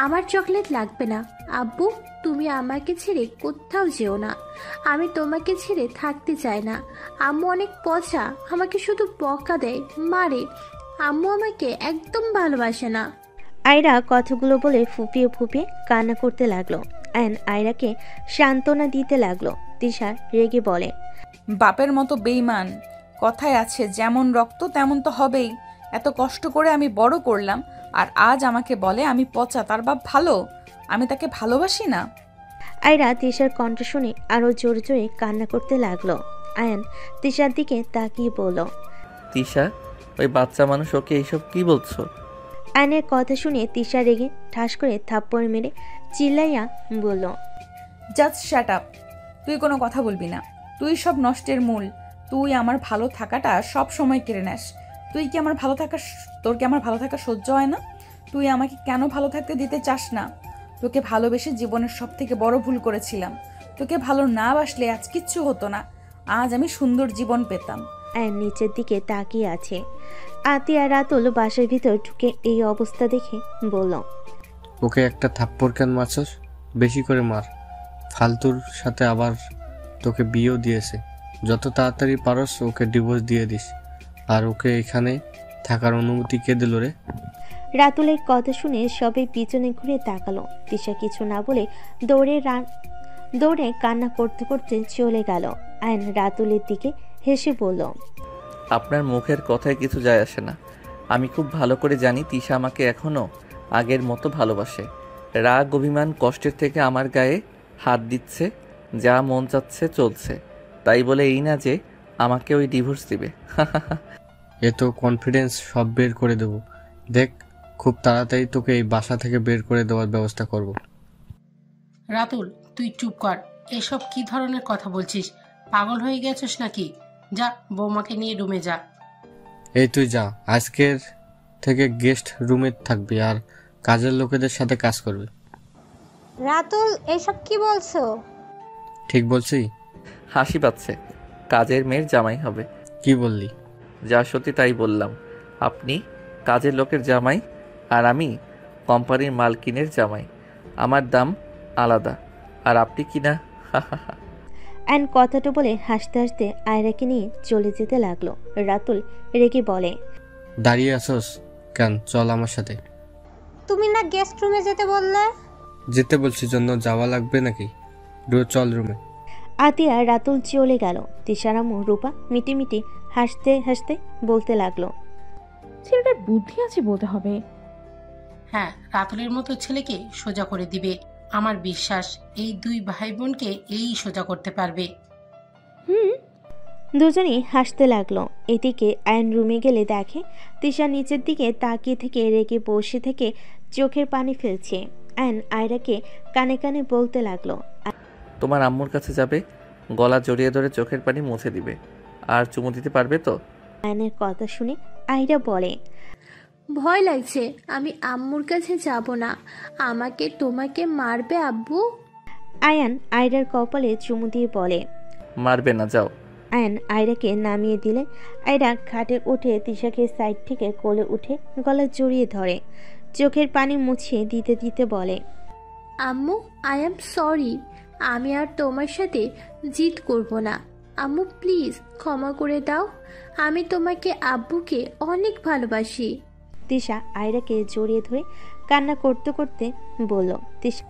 আমার চকলেট লাগবে না আব্বু, তুমি আমাকে ছেড়ে কোথাও যেও না। আমি তোমাকে ছেড়ে থাকতে চাই না। আম্মু অনেক পচা, আমাকে শুধু বকা দেয়, মারে। আম্মু আমাকে একদম ভালোবাসে না। আয়রা কথাগুলো বলে ফুপিয়ে ফুপিয়ে কান্না করতে লাগলো। অ্যান আয়রাকে সান্ত্বনা দিতে লাগলো। তিশা রেগে বলে, বাপের মতো বেইমান। কথায় আছে যেমন রক্ত তেমন তো হবেই। এত কষ্ট করে আমি বড় করলাম, আর আজ আমাকে বলে আমি পচা, তার বাপ ভালো, আমি তাকে ভালোবাসি না। আয়রা তিশার কণ্ঠ শুনে আরো জোরে জোরে কান্না করতে লাগলো। আয়ান তিশার দিকে তাকিয়ে বলল, তিশা, ওই বাচ্চা মানুষ ওকে এইসব কি বলছো? আয়নের কথা শুনে তিশা রেগে ঠাস করে থাপ্পড় মেরে চিল্লাইয়া বলল, জাস্ট শ্যাট আপ। তুই কোনো কথা বলবি না। তুই সব নষ্টের মূল। তুই আমার ভালো থাকাটা সব সময় কেড়ে নেস। তোর কি আমার ভালো থাকা সহ্য হয় না? তুই আমাকে কেন ভালো থাকতে দিতে চাস না? তোকে ভালোবেসে জীবনের সব থেকে বড় ভুল করেছিলাম। তোকে ভালো না বাসলে আজ কিচ্ছু হতো না, আজ আমি সুন্দর জীবন পেতাম। আয়ান নিচের দিকে তাকিয়ে আছে। আতিয়া রাতুল বাসার ভিতর ঢুকে এই অবস্থা দেখে বলল, ওকে একটা থাপ্পড় কেন মারছস? বেশি করে মার, ফালতুর সাথে আবার তোকে বিয়েও দিয়েছে। যত তাড়াতাড়ি পারস ওকে ডিভোর্স দিয়ে দিস। আর ওকে এখানে থাকার অনুমতি কে দিল রে? রাতুলের কথা শুনে সবাই পিছনে ঘুরে তাকালো। তিশা কিছু না বলে দৌড়ে কান্না করতে করতে চলে গেল। আয়ন রাতুলের দিকে হেসে বলল, আপনার মুখের কথায় কিছু যায় আসে না। আমি খুব ভালো করে জানি তিশা আমাকে এখনো আগের মতো ভালোবাসে। রাগ, অভিমান, কষ্টের থেকে আমার গায়ে হাত দিচ্ছে, যা মন চাচ্ছে চলছে। তাই বলে এই না যে আমাকে ওই ডিভোর্স দিবে। এ তো কনফিডেন্স সব বের করে দেব। দেখ, খুব তাড়াতাড়ি তোকে এই বাসা থেকে বের করে দেওয়ার ব্যবস্থা করব। রাতুল, তুই চুপ কর। এসব কি ধরনের কথা বলছিস? পাগল হয়ে গেছিস নাকি? যা, বৌমাকে নিয়ে রুমে যা। এই তুই যা, আজকের থেকে গেস্ট রুমে থাকবি আর কাজের লোকেদের সাথে কাজ করবি। রাতুল, এসব কি বলছো? ঠিক বলছি? হাসি পাচ্ছে, কাজের মেয়ের জামাই হবে। কি বললি? যা সত্যি তাই বললাম। আপনি কাজের লোকের জামাই আর আমি কোম্পানির মালকিনের জামাই। আমার দাম আলাদা, আর আপনি কি না? অ্যান্ড কথাটা বলে হাসতে হাসতে আয়রাকে নিয়ে চলে যেতে লাগলো। রাতুল রেগে বলে, দাঁড়িয়ে আসোস কেন? চল আমার সাথে। তুমি না গেস্ট রুমে যেতে বললে? যেতে বলছি জন্য যাওয়া লাগবে নাকি? চল রুমে। আতিয়া রাতুল চলে গেল। তিশার আম্মু রূপা মিটিমিটি হাসতে হাসতে বলতে লাগলো, ছেলেটার বুদ্ধি আছে বলতে হবে। হ্যাঁ, রাতুলের মতো ছেলেকে সোজা করে দিবে। আমার বিশ্বাস এই দুই ভাই বোনকে এই সোজা করতে পারবে। দুজনেই হাসতে লাগলো। এদিকে আয়ন রুমে গেলে দেখে তিশা নিচের দিকে তাকিয়ে থেকে রেগে বসে থেকে চোখের পানি ফেলছে। আয়ন আয়রাকে কানে কানে বলতে লাগলো, তোমার আম্মুর কাছে যাবে, গলা জড়িয়ে ধরে চোখের পানি মুছে দিবে, আর চুমু দিতে পারবে তো? আয়নের কথা শুনে আয়রা বলে, ভয় লাগছে, আমি আম্মুর কাছে যাব না। আমাকে তোমাকে মারবে আব্বু। আয়ান আয়রার কপালে চুমু দিয়ে বলে, মারবে না, যাও। আয়ন আয়রাকে নামিয়ে দিলে আয়রা খাটে উঠে তিশাকে সাইড থেকে কোলে উঠে গলা জড়িয়ে ধরে, চোখের পানি মুছিয়ে দিতে দিতে বলে, আম্মু, আই এম সরি। আমি আর তোমার সাথে জিদ করব না। আম্মু প্লিজ ক্ষমা করে দাও। আমি তোমাকে আব্বুকে অনেক ভালোবাসি। তিশা আয়রাকে জড়িয়ে ধরে কান্না করতে করতে বলল,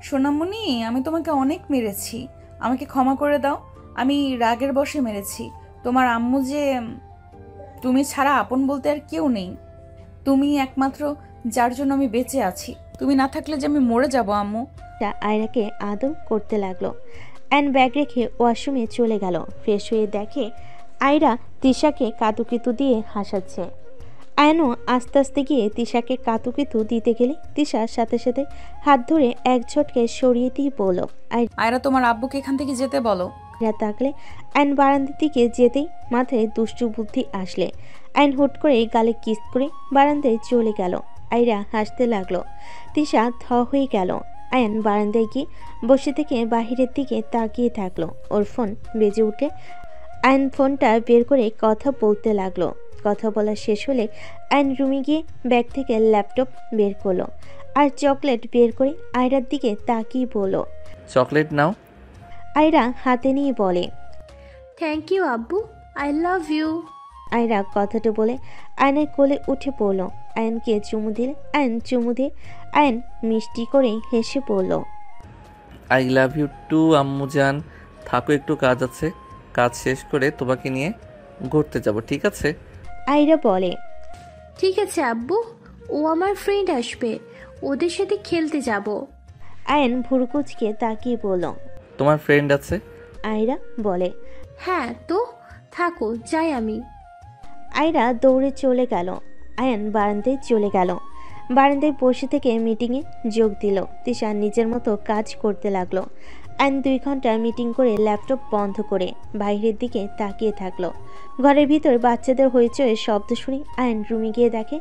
সোনামণি, আমি তোমাকে অনেক মেরেছি, আমাকে ক্ষমা করে দাও। আমি রাগের বশে মেরেছি। তোমার আম্মু যে তুমি ছাড়া আপন বলতে আর কেউ নেই। তুমি একমাত্র যার জন্য আমি বেঁচে আছি। তুমি না থাকলে যে আমি মরে যাব আম্মু। আয়রাকে আদর করতে লাগলো। অ্যান্ড ব্যাগ রেখে ওয়াশরুমে চলে গেল। ফ্রেশ হয়ে দেখে আয়রা তিশাকে কাতুকিতু দিয়ে হাসাচ্ছে। আয়নও আস্তে আস্তে গিয়ে তিশাকে কাতুকিতু দিতে গেলে তিশার সাথে সাথে হাত ধরে এক ঝটকে সরিয়ে দিয়ে বলল, আয়রা, তোমার আব্বুকে এখান থেকে যেতে বলো। আয়রা তাকলে আয়ন বারান্দার দিকে যেতেই মাথায় দুষ্টু বুদ্ধি আসলে আয়ন হুট করে গালে কিস করে বারান্দায় চলে গেল। আয়রা হাসতে লাগলো। তিশা থ হয়ে গেল। আয়ন বারান্দায় গিয়ে বসে থেকে বাহিরের দিকে তাকিয়ে থাকলো। ওর ফোন বেজে উঠে আয়ন ফোনটা বের করে কথা বলতে লাগলো। কথা বলা শেষ হলে আয়ন রুমে গিয়ে ব্যাগ থেকে ল্যাপটপ বের করলো আর চকলেট বের করে আয়রার দিকে তাকিয়ে বলল, চকলেট নাও। আয়রা হাতে নিয়ে বলে, থ্যাংক ইউ আব্বু, আই লাভ ইউ। আয়রা কথাটা বলে আয়নের কোলে উঠে পড়ল। আয়নকে চুমু দিলে আয়ন চুমু দিয়ে আয়ন মিষ্টি করে হেসে পড়ল, আই লাভ ইউ টু আম্মু জান। থাকো, একটু কাজ আছে, কাজ শেষ করে তোমাকে নিয়ে ঘুরতে যাব, ঠিক আছে? আয়রা বলে, ঠিক আছে আব্বু, ও আমার ফ্রেন্ড আসবে, ওদের সাথে খেলতে যাব। আয়ন ভুরুকুচকে তাকিয়ে বলল, তোমার ফ্রেন্ড আছে? আয়রা বলে, হ্যাঁ তো, থাকো, যাই আমি। আয়রা দৌড়ে চলে গেল। আয়ন বারান্দায় চলে গেল। বারান্দায় বসে থেকে মিটিংয়ে যোগ দিল। তিশা নিজের মতো কাজ করতে লাগলো। আয়ন 2 ঘন্টা মিটিং করে ল্যাপটপ বন্ধ করে বাইরের দিকে তাকিয়ে থাকলো। ঘরের ভিতর বাচ্চাদের হইচই শব্দ শুনে আয়ন রুমে গিয়ে দেখে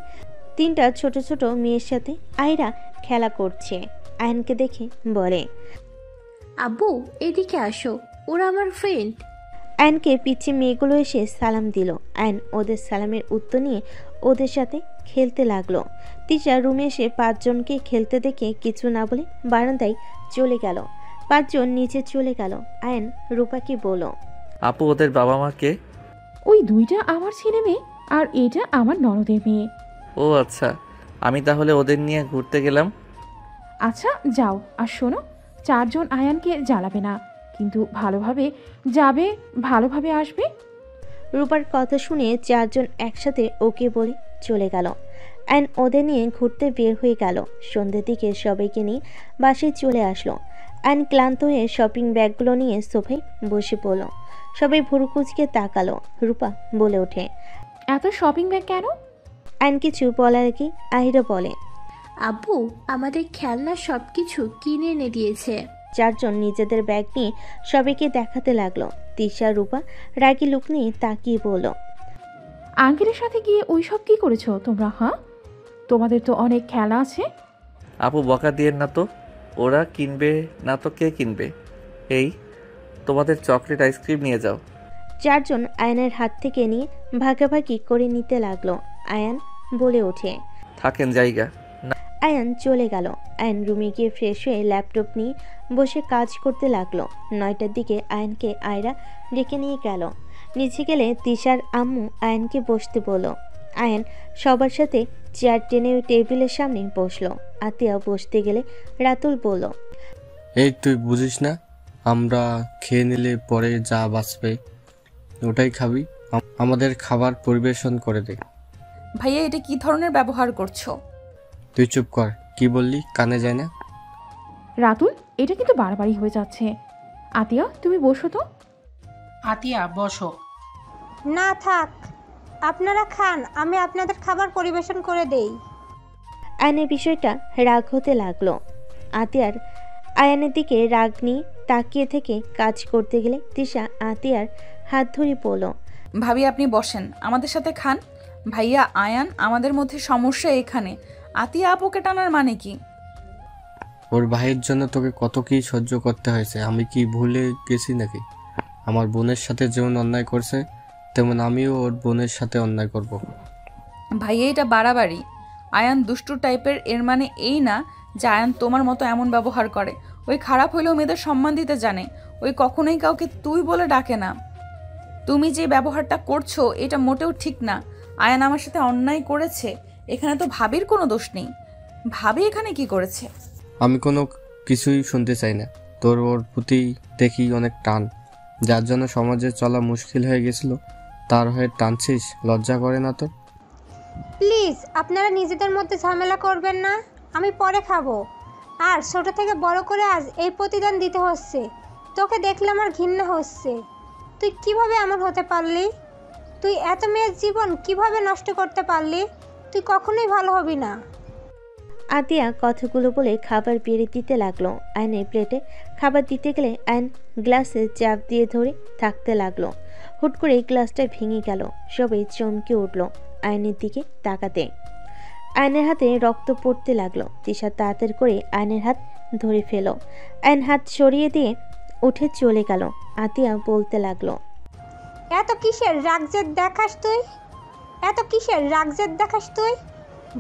3টা ছোট ছোট মেয়ের সাথে আয়রা খেলা করছে। আয়নকে দেখে বলে, আব্বু, এদিকে আসো, ওরা আমার ফ্রেন্ড। আয়নকে পিছে মেয়েগুলো এসে সালাম দিল। আয়ন ওদের সালামের উত্তর নিয়ে ওদের সাথে খেলতে লাগলো। তিশা রুমে এসে 5 জনকে খেলতে দেখে কিছু না বলে বারান্দায় চলে গেল। 5 জন নিচে চলে গেল। আয়ন রূপাকে বলল, আপু, ওদের বাবা মা কে? ওই 2টা আমার ছেলে মেয়ে আর এটা আমার ননদের মেয়ে। ও আচ্ছা, আমি তাহলে ওদের নিয়ে ঘুরতে গেলাম। আচ্ছা যাও, আর শোনো, 4 জন আয়ানকে জ্বালাবে না, কিন্তু ভালোভাবে যাবে, ভালোভাবে আসবে। রূপার কথা শুনে 4 জন একসাথে ওকে বলে চলে গেল। আয়ন ওদের নিয়ে ঘুরতে বের হয়ে গেল। সন্ধ্যের দিকে সবাইকে নিয়ে বাসায় চলে আসলো। আয়ন ক্লান্ত হয়ে শপিং ব্যাগগুলো নিয়ে সোফায় বসে পড়ল। সবাই ভুরুকুচকে তাকালো। রূপা বলে ওঠে, এত শপিং ব্যাগ কেন? আয়ন কিছু বলার আগে আহিরা বলে, আব্বু আমাদের খেলনা সব কিছু কিনে এনে দিয়েছে। 4 জন নিজেদের ব্যাগ নিয়ে সবাইকে দেখাতে লাগলো। তিশা রূপা রাগী লুক নিয়ে তাকিয়ে বলল, আঙ্কেলের সাথে গিয়ে ওই সব কি করেছো তোমরা? হ্যাঁ, তোমাদের তো অনেক খেলা আছে। আপু, বকা দিয়েন না তো, ওরা কিনবে না তো কে কিনবে? এই তোমাদের চকলেট আইসক্রিম নিয়ে যাও। 4 জন আয়নের হাত থেকে নিয়ে ভাগাভাগি করে নিতে লাগলো। আয়ান বলে ওঠে, থাকেন জায়গা। আয়ান চলে গেল। আয়ন রুমে গিয়ে ফ্রেশ হয়ে ল্যাপটপ নিয়ে বসে কাজ করতে লাগলো। 9টার দিকে আয়নকে আয়রা ডেকে নিয়ে গেল। নিচে গেলে তিশার আম্মু আয়নকে বসতে বলল। আয়ন সবার সাথে চেয়ার টেনে টেবিলের সামনে বসলো। আতিয়া বসতে গেলে রাতুল বলল, এই তুই বুঝিস না, আমরা খেয়ে নিলে পরে যা বাঁচবে ওটাই খাবি। আমাদের খাবার পরিবেশন করে দে। ভাইয়া এটা কি ধরনের ব্যবহার করছো? তুই চুপ কর, কি বললি কানে যায় না? রাতুল, এটা কিন্তু বাড়াবাড়ি হয়ে যাচ্ছে। আতিয়া, তুমি বসো তো। আতিয়া বসো। না থাক, আপনারা খান, আমি আপনাদের খাবার পরিবেশন করে দেই। আয়নের বিষয়টা রাগ হতে লাগলো। আতিয়ার আয়ানের দিকে রাগ নিয়ে তাকিয়ে থেকে কাজ করতে গেলে তিশা আতিয়ার হাত ধরে বলল, ভাবি আপনি বসেন, আমাদের সাথে খান। ভাইয়া আয়ান, আমাদের মধ্যে সমস্যা এখানে। আতিয়া আপুকে টানার মানে কি? ওর ভাইয়ের জন্য তোকে কত কি সহ্য করতে হয়েছে, আমি কি ভুলে গেছি নাকি? আমার বোনের সাথে যেমন অন্যায় করছে তেমন আমিও ওর বোনের সাথে অন্যায় করব। ভাইয়া এটা বাড়াবাড়ি। আয়ান দুষ্টু টাইপের, এর মানে এই না যে আয়ান তোমার মতো এমন ব্যবহার করে। ওই খারাপ হইলেও মেয়েদের সম্মান দিতে জানে। ওই কখনোই কাউকে তুই বলে ডাকে না। তুমি যে ব্যবহারটা করছো এটা মোটেও ঠিক না। আয়ান আমার সাথে অন্যায় করেছে, এখানে তো ভাবির কোনো দোষ নেই। ভাবি এখানে কি করেছে? আমি কোনো কিছুই শুনতে চাই না। তোর ওর প্রতি দেখি অনেক টান, যার জন্য সমাজে চলা মুশকিল হয়ে গেছিল, তার হয়ে টানছিস, লজ্জা করে না তোর? প্লিজ আপনারা নিজেদের মধ্যে ঝামেলা করবেন না, আমি পরে খাবো। আর ছোট থেকে বড় করে আজ এই প্রতিদান দিতে হচ্ছে। তোকে দেখলে আমার ঘৃণা হচ্ছে। তুই কিভাবে এমন হতে পারলি? তুই এত মেয়ের জীবন কিভাবে নষ্ট করতে পারলি? তুই কখনোই ভালো হবি না। আতিয়া কথাগুলো বলে খাবার বেড়ে দিতে লাগলো। আয়নের প্লেটে খাবার দিতে গেলে আয়ন গ্লাসে চাপ দিয়ে ধরে থাকতে লাগলো। হুট করে গ্লাসটা ভেঙে গেল। সবাই চমকে উঠল আয়নের দিকে তাকাতে। আয়নের হাতে রক্ত পড়তে লাগলো। তিশা তাড়াতাড়ি করে আয়নের হাত ধরে ফেল। আয়ন হাত সরিয়ে দিয়ে উঠে চলে গেল। আতিয়া বলতে লাগলো, এত কিসের রাগজেদ দেখাস তুই? এত কিসের রাগজেদ দেখাস তুই?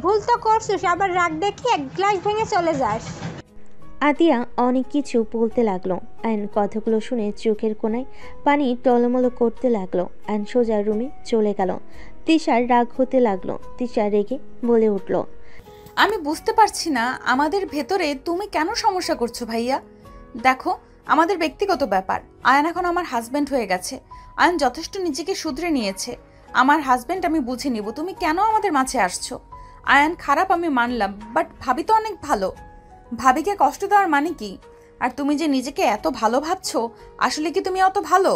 ভুল তো করছিস, আবার রাগ দেখিয়ে এক গ্লাস ভেঙে চলে যাস। আতিয়া অনেক কিছু বলতে লাগলো। আয়ন কথাগুলো শুনে চোখের কোণায় পানি টলমলো করতে লাগলো। আয়ন সোজা রুমে চলে গেল। তিশার রাগ হতে লাগলো। তিশা রেগে বলে উঠল, আমি বুঝতে পারছি না আমাদের ভেতরে তুমি কেন সমস্যা করছো ভাইয়া। দেখো, আমাদের ব্যক্তিগত ব্যাপার। আয়ান এখন আমার হাজব্যান্ড হয়ে গেছে। আয়ান যথেষ্ট নিজেকে শুধরে নিয়েছে। আমার হাজব্যান্ড আমি বুঝে নিব। তুমি কেন আমাদের মাঝে আসছো? আয়ান খারাপ আমি মানলাম, বাট ভাবি তো অনেক ভালো। ভাবিকে কষ্ট দেওয়ার মানে কি? আর তুমি যে নিজেকে এত ভালো ভাবছো, আসলে কি তুমি অত ভালো?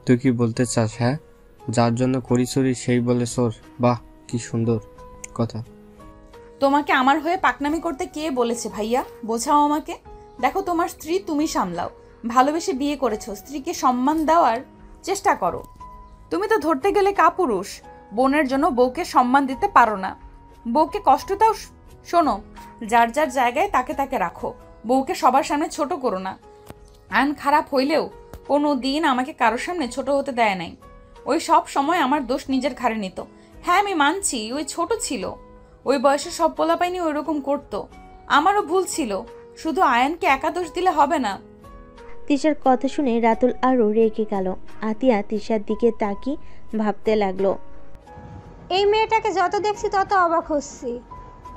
তুই কি বলতে চাস? হ্যাঁ, যার জন্য করি চুরি সেই বলে সোর। বাহ, কি সুন্দর কথা। তোমাকে আমার হয়ে পাকনামি করতে কে বলেছে ভাইয়া? বোঝাও আমাকে। দেখো, তোমার স্ত্রী, তুমি সামলাও। ভালোবেসে বিয়ে করেছো, স্ত্রীকে সম্মান দেওয়ার চেষ্টা করো। তুমি তো ধরতে গেলে কাপুরুষ। বোনের জন্য বউকে সম্মান দিতে পারো না। বউকে কষ্ট দাও। শোনো, যার যার জায়গায় তাকে তাকে রাখো। বউকে সবার সামনে ছোট করো না। আয়ন খারাপ হইলেও কোনো দিন আমাকে কারোর সামনে ছোট হতে দেয় নাই। ওই সব সময় আমার দোষ নিজের ঘাড়ে নিত। হ্যাঁ, আমি মানছি ওই ছোট ছিল। ওই বয়সে সব পোলাপাইনি ওই রকম করতো। আমারও ভুল ছিল। শুধু আয়নকে একা দোষ দিলে হবে না। তিশার কথা শুনে রাতুল আরও রেগে গেল। আতিয়া তিশার দিকে তাকিয়ে ভাবতে লাগলো, এই মেয়েটাকে যত দেখছি তত অবাক হচ্ছি।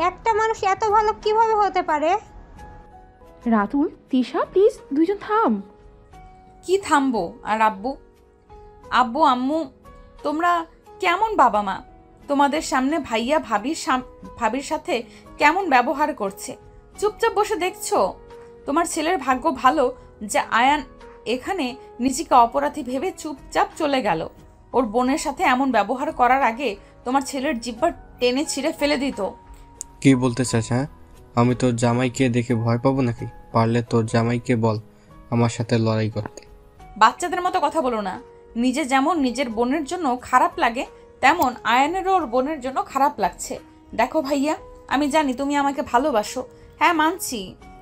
একটা মানুষ এত ভালো কিভাবে হতে পারে? রাতুল, তিশা, প্লিজ দুইজন থাম। কি থামবো? আর আব্বু আব্বু আম্মু, তোমরা কেমন বাবা মা? তোমাদের সামনে ভাইয়া ভাবির সাথে কেমন ব্যবহার করছে, চুপচাপ বসে দেখছো? তোমার ছেলের ভাগ্য ভালো যে আয়ান এখানে নিজেকে অপরাধী ভেবে চুপচাপ চলে গেল। ওর বোনের সাথে এমন ব্যবহার করার আগে তোমার ছেলের জিহ্বা টেনে ছিঁড়ে ফেলে দিত। কি বলতে চাস? হ্যাঁ, আমি তোর জামাইকে দেখে ভয় পাবো নাকি? পারলে তোর জামাইকে বল আমার সাথে লড়াই করতে। বাচ্চাদের মতো কথা বলো না। নিজে যেমন নিজের বোনের জন্য খারাপ লাগে, তেমন আয়ানেরও ওর বোনের জন্য খারাপ লাগছে। দেখো ভাইয়া, আমি জানি তুমি আমাকে ভালোবাসো। হ্যাঁ, মানছি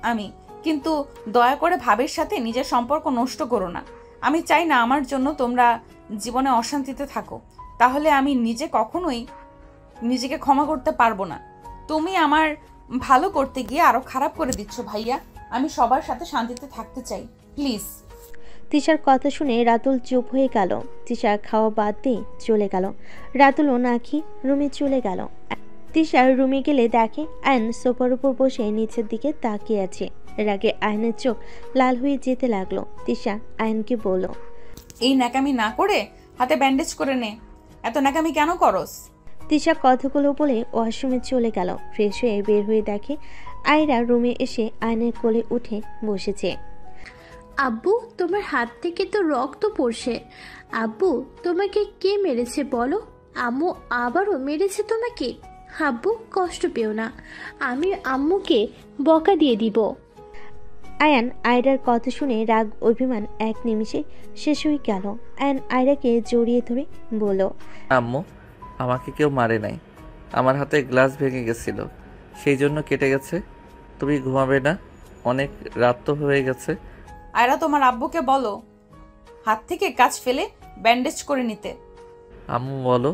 আমি, কিন্তু দয়া করে ভাবের সাথে নিজের সম্পর্ক নষ্ট করো না। আমি চাই না আমার জন্য তোমরা জীবনে অশান্তিতে থাকো। তাহলে আমি নিজে কখনোই নিজেকে ক্ষমা করতে পারবো না। তুমি আমার ভালো করতে গিয়ে আরো খারাপ করে দিচ্ছ ভাইয়া। আমি সবার সাথে শান্তিতে থাকতে চাই, প্লিজ। তিশার কথা শুনে রাতুল চুপ হয়ে গেল। তিশা খাওয়া বাদ দিয়ে চলে গেল। রাতুলও না খেয়ে রুমে চলে গেল। তিশার রুমে গেলে দেখে আয়ন সোফার উপর বসে নিচের দিকে তাকিয়ে আছে। রাগে আয়নের চোখ লাল হয়ে যেতে লাগলো। তিশা আয়নকে বলল, এই ন্যাকামি না করে হাতে ব্যান্ডেজ করে নে। এত ন্যাকামি কেন করস? তিশা কথাগুলো বলে ওয়াশরুমে চলে গেল। ফ্রেশ হয়ে বের হয়ে দেখে আয়রা রুমে এসে আয়নের কোলে উঠে বসেছে। আব্বু, তোমার হাত থেকে তো রক্ত পড়ছে। আব্বু, তোমাকে কে মেরেছে বলো? আম্মু আবারও মেরেছে তোমাকে? আব্বু, কষ্ট পেও না, আমি আম্মুকে বকা দিয়ে দিব। আয়ান আয়রার কথা শুনে রাগ অভিমান এক নিমিষে শেষ হয়ে গেল। আয়ান আয়রাকে জড়িয়ে ধরে বলল, আম্মু, আমাকে কেউ মারে নাই। আমার হাতে গ্লাস ভেঙে গেছিল, সেই জন্য কেটে গেছে। তুমি ঘুমাবে না? অনেক রাত তো হয়ে গেছে। আয়রা, তোমার আব্বুকে বলো হাত থেকে কাজ ফেলে ব্যান্ডেজ করে নিতে। আম্মু বলো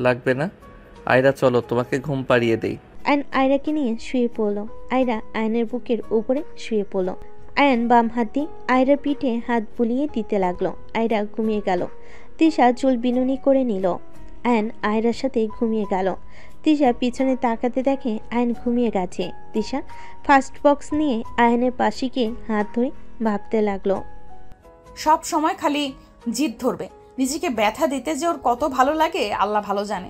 লাগবে না। আয়রা চলো তোমাকে ঘুম পাড়িয়ে দেই। আয়ন আয়রাকে নিয়ে শুয়ে পড়ল। আয়রা আয়নের বুকের উপরে শুয়ে পড়ল। আয়ন বাম হাত দিয়ে আয়রার পিঠে হাত বুলিয়ে দিতে লাগলো। আয়রা ঘুমিয়ে গেল। তিশা চুল বিনুনি করে নিল। আয়ন আয়রার সাথে ঘুমিয়ে গেল। তিশা পিছনে তাকাতে দেখে আয়ন ঘুমিয়ে গেছে। তিশা ফার্স্ট বক্স নিয়ে আয়নের পাশে গিয়ে হাত ধরে ভাবতে লাগলো, সব সময় খালি জিদ ধরবে। নিজেকে ব্যথা দিতে যে ওর কত ভালো লাগে আল্লাহ ভালো জানে।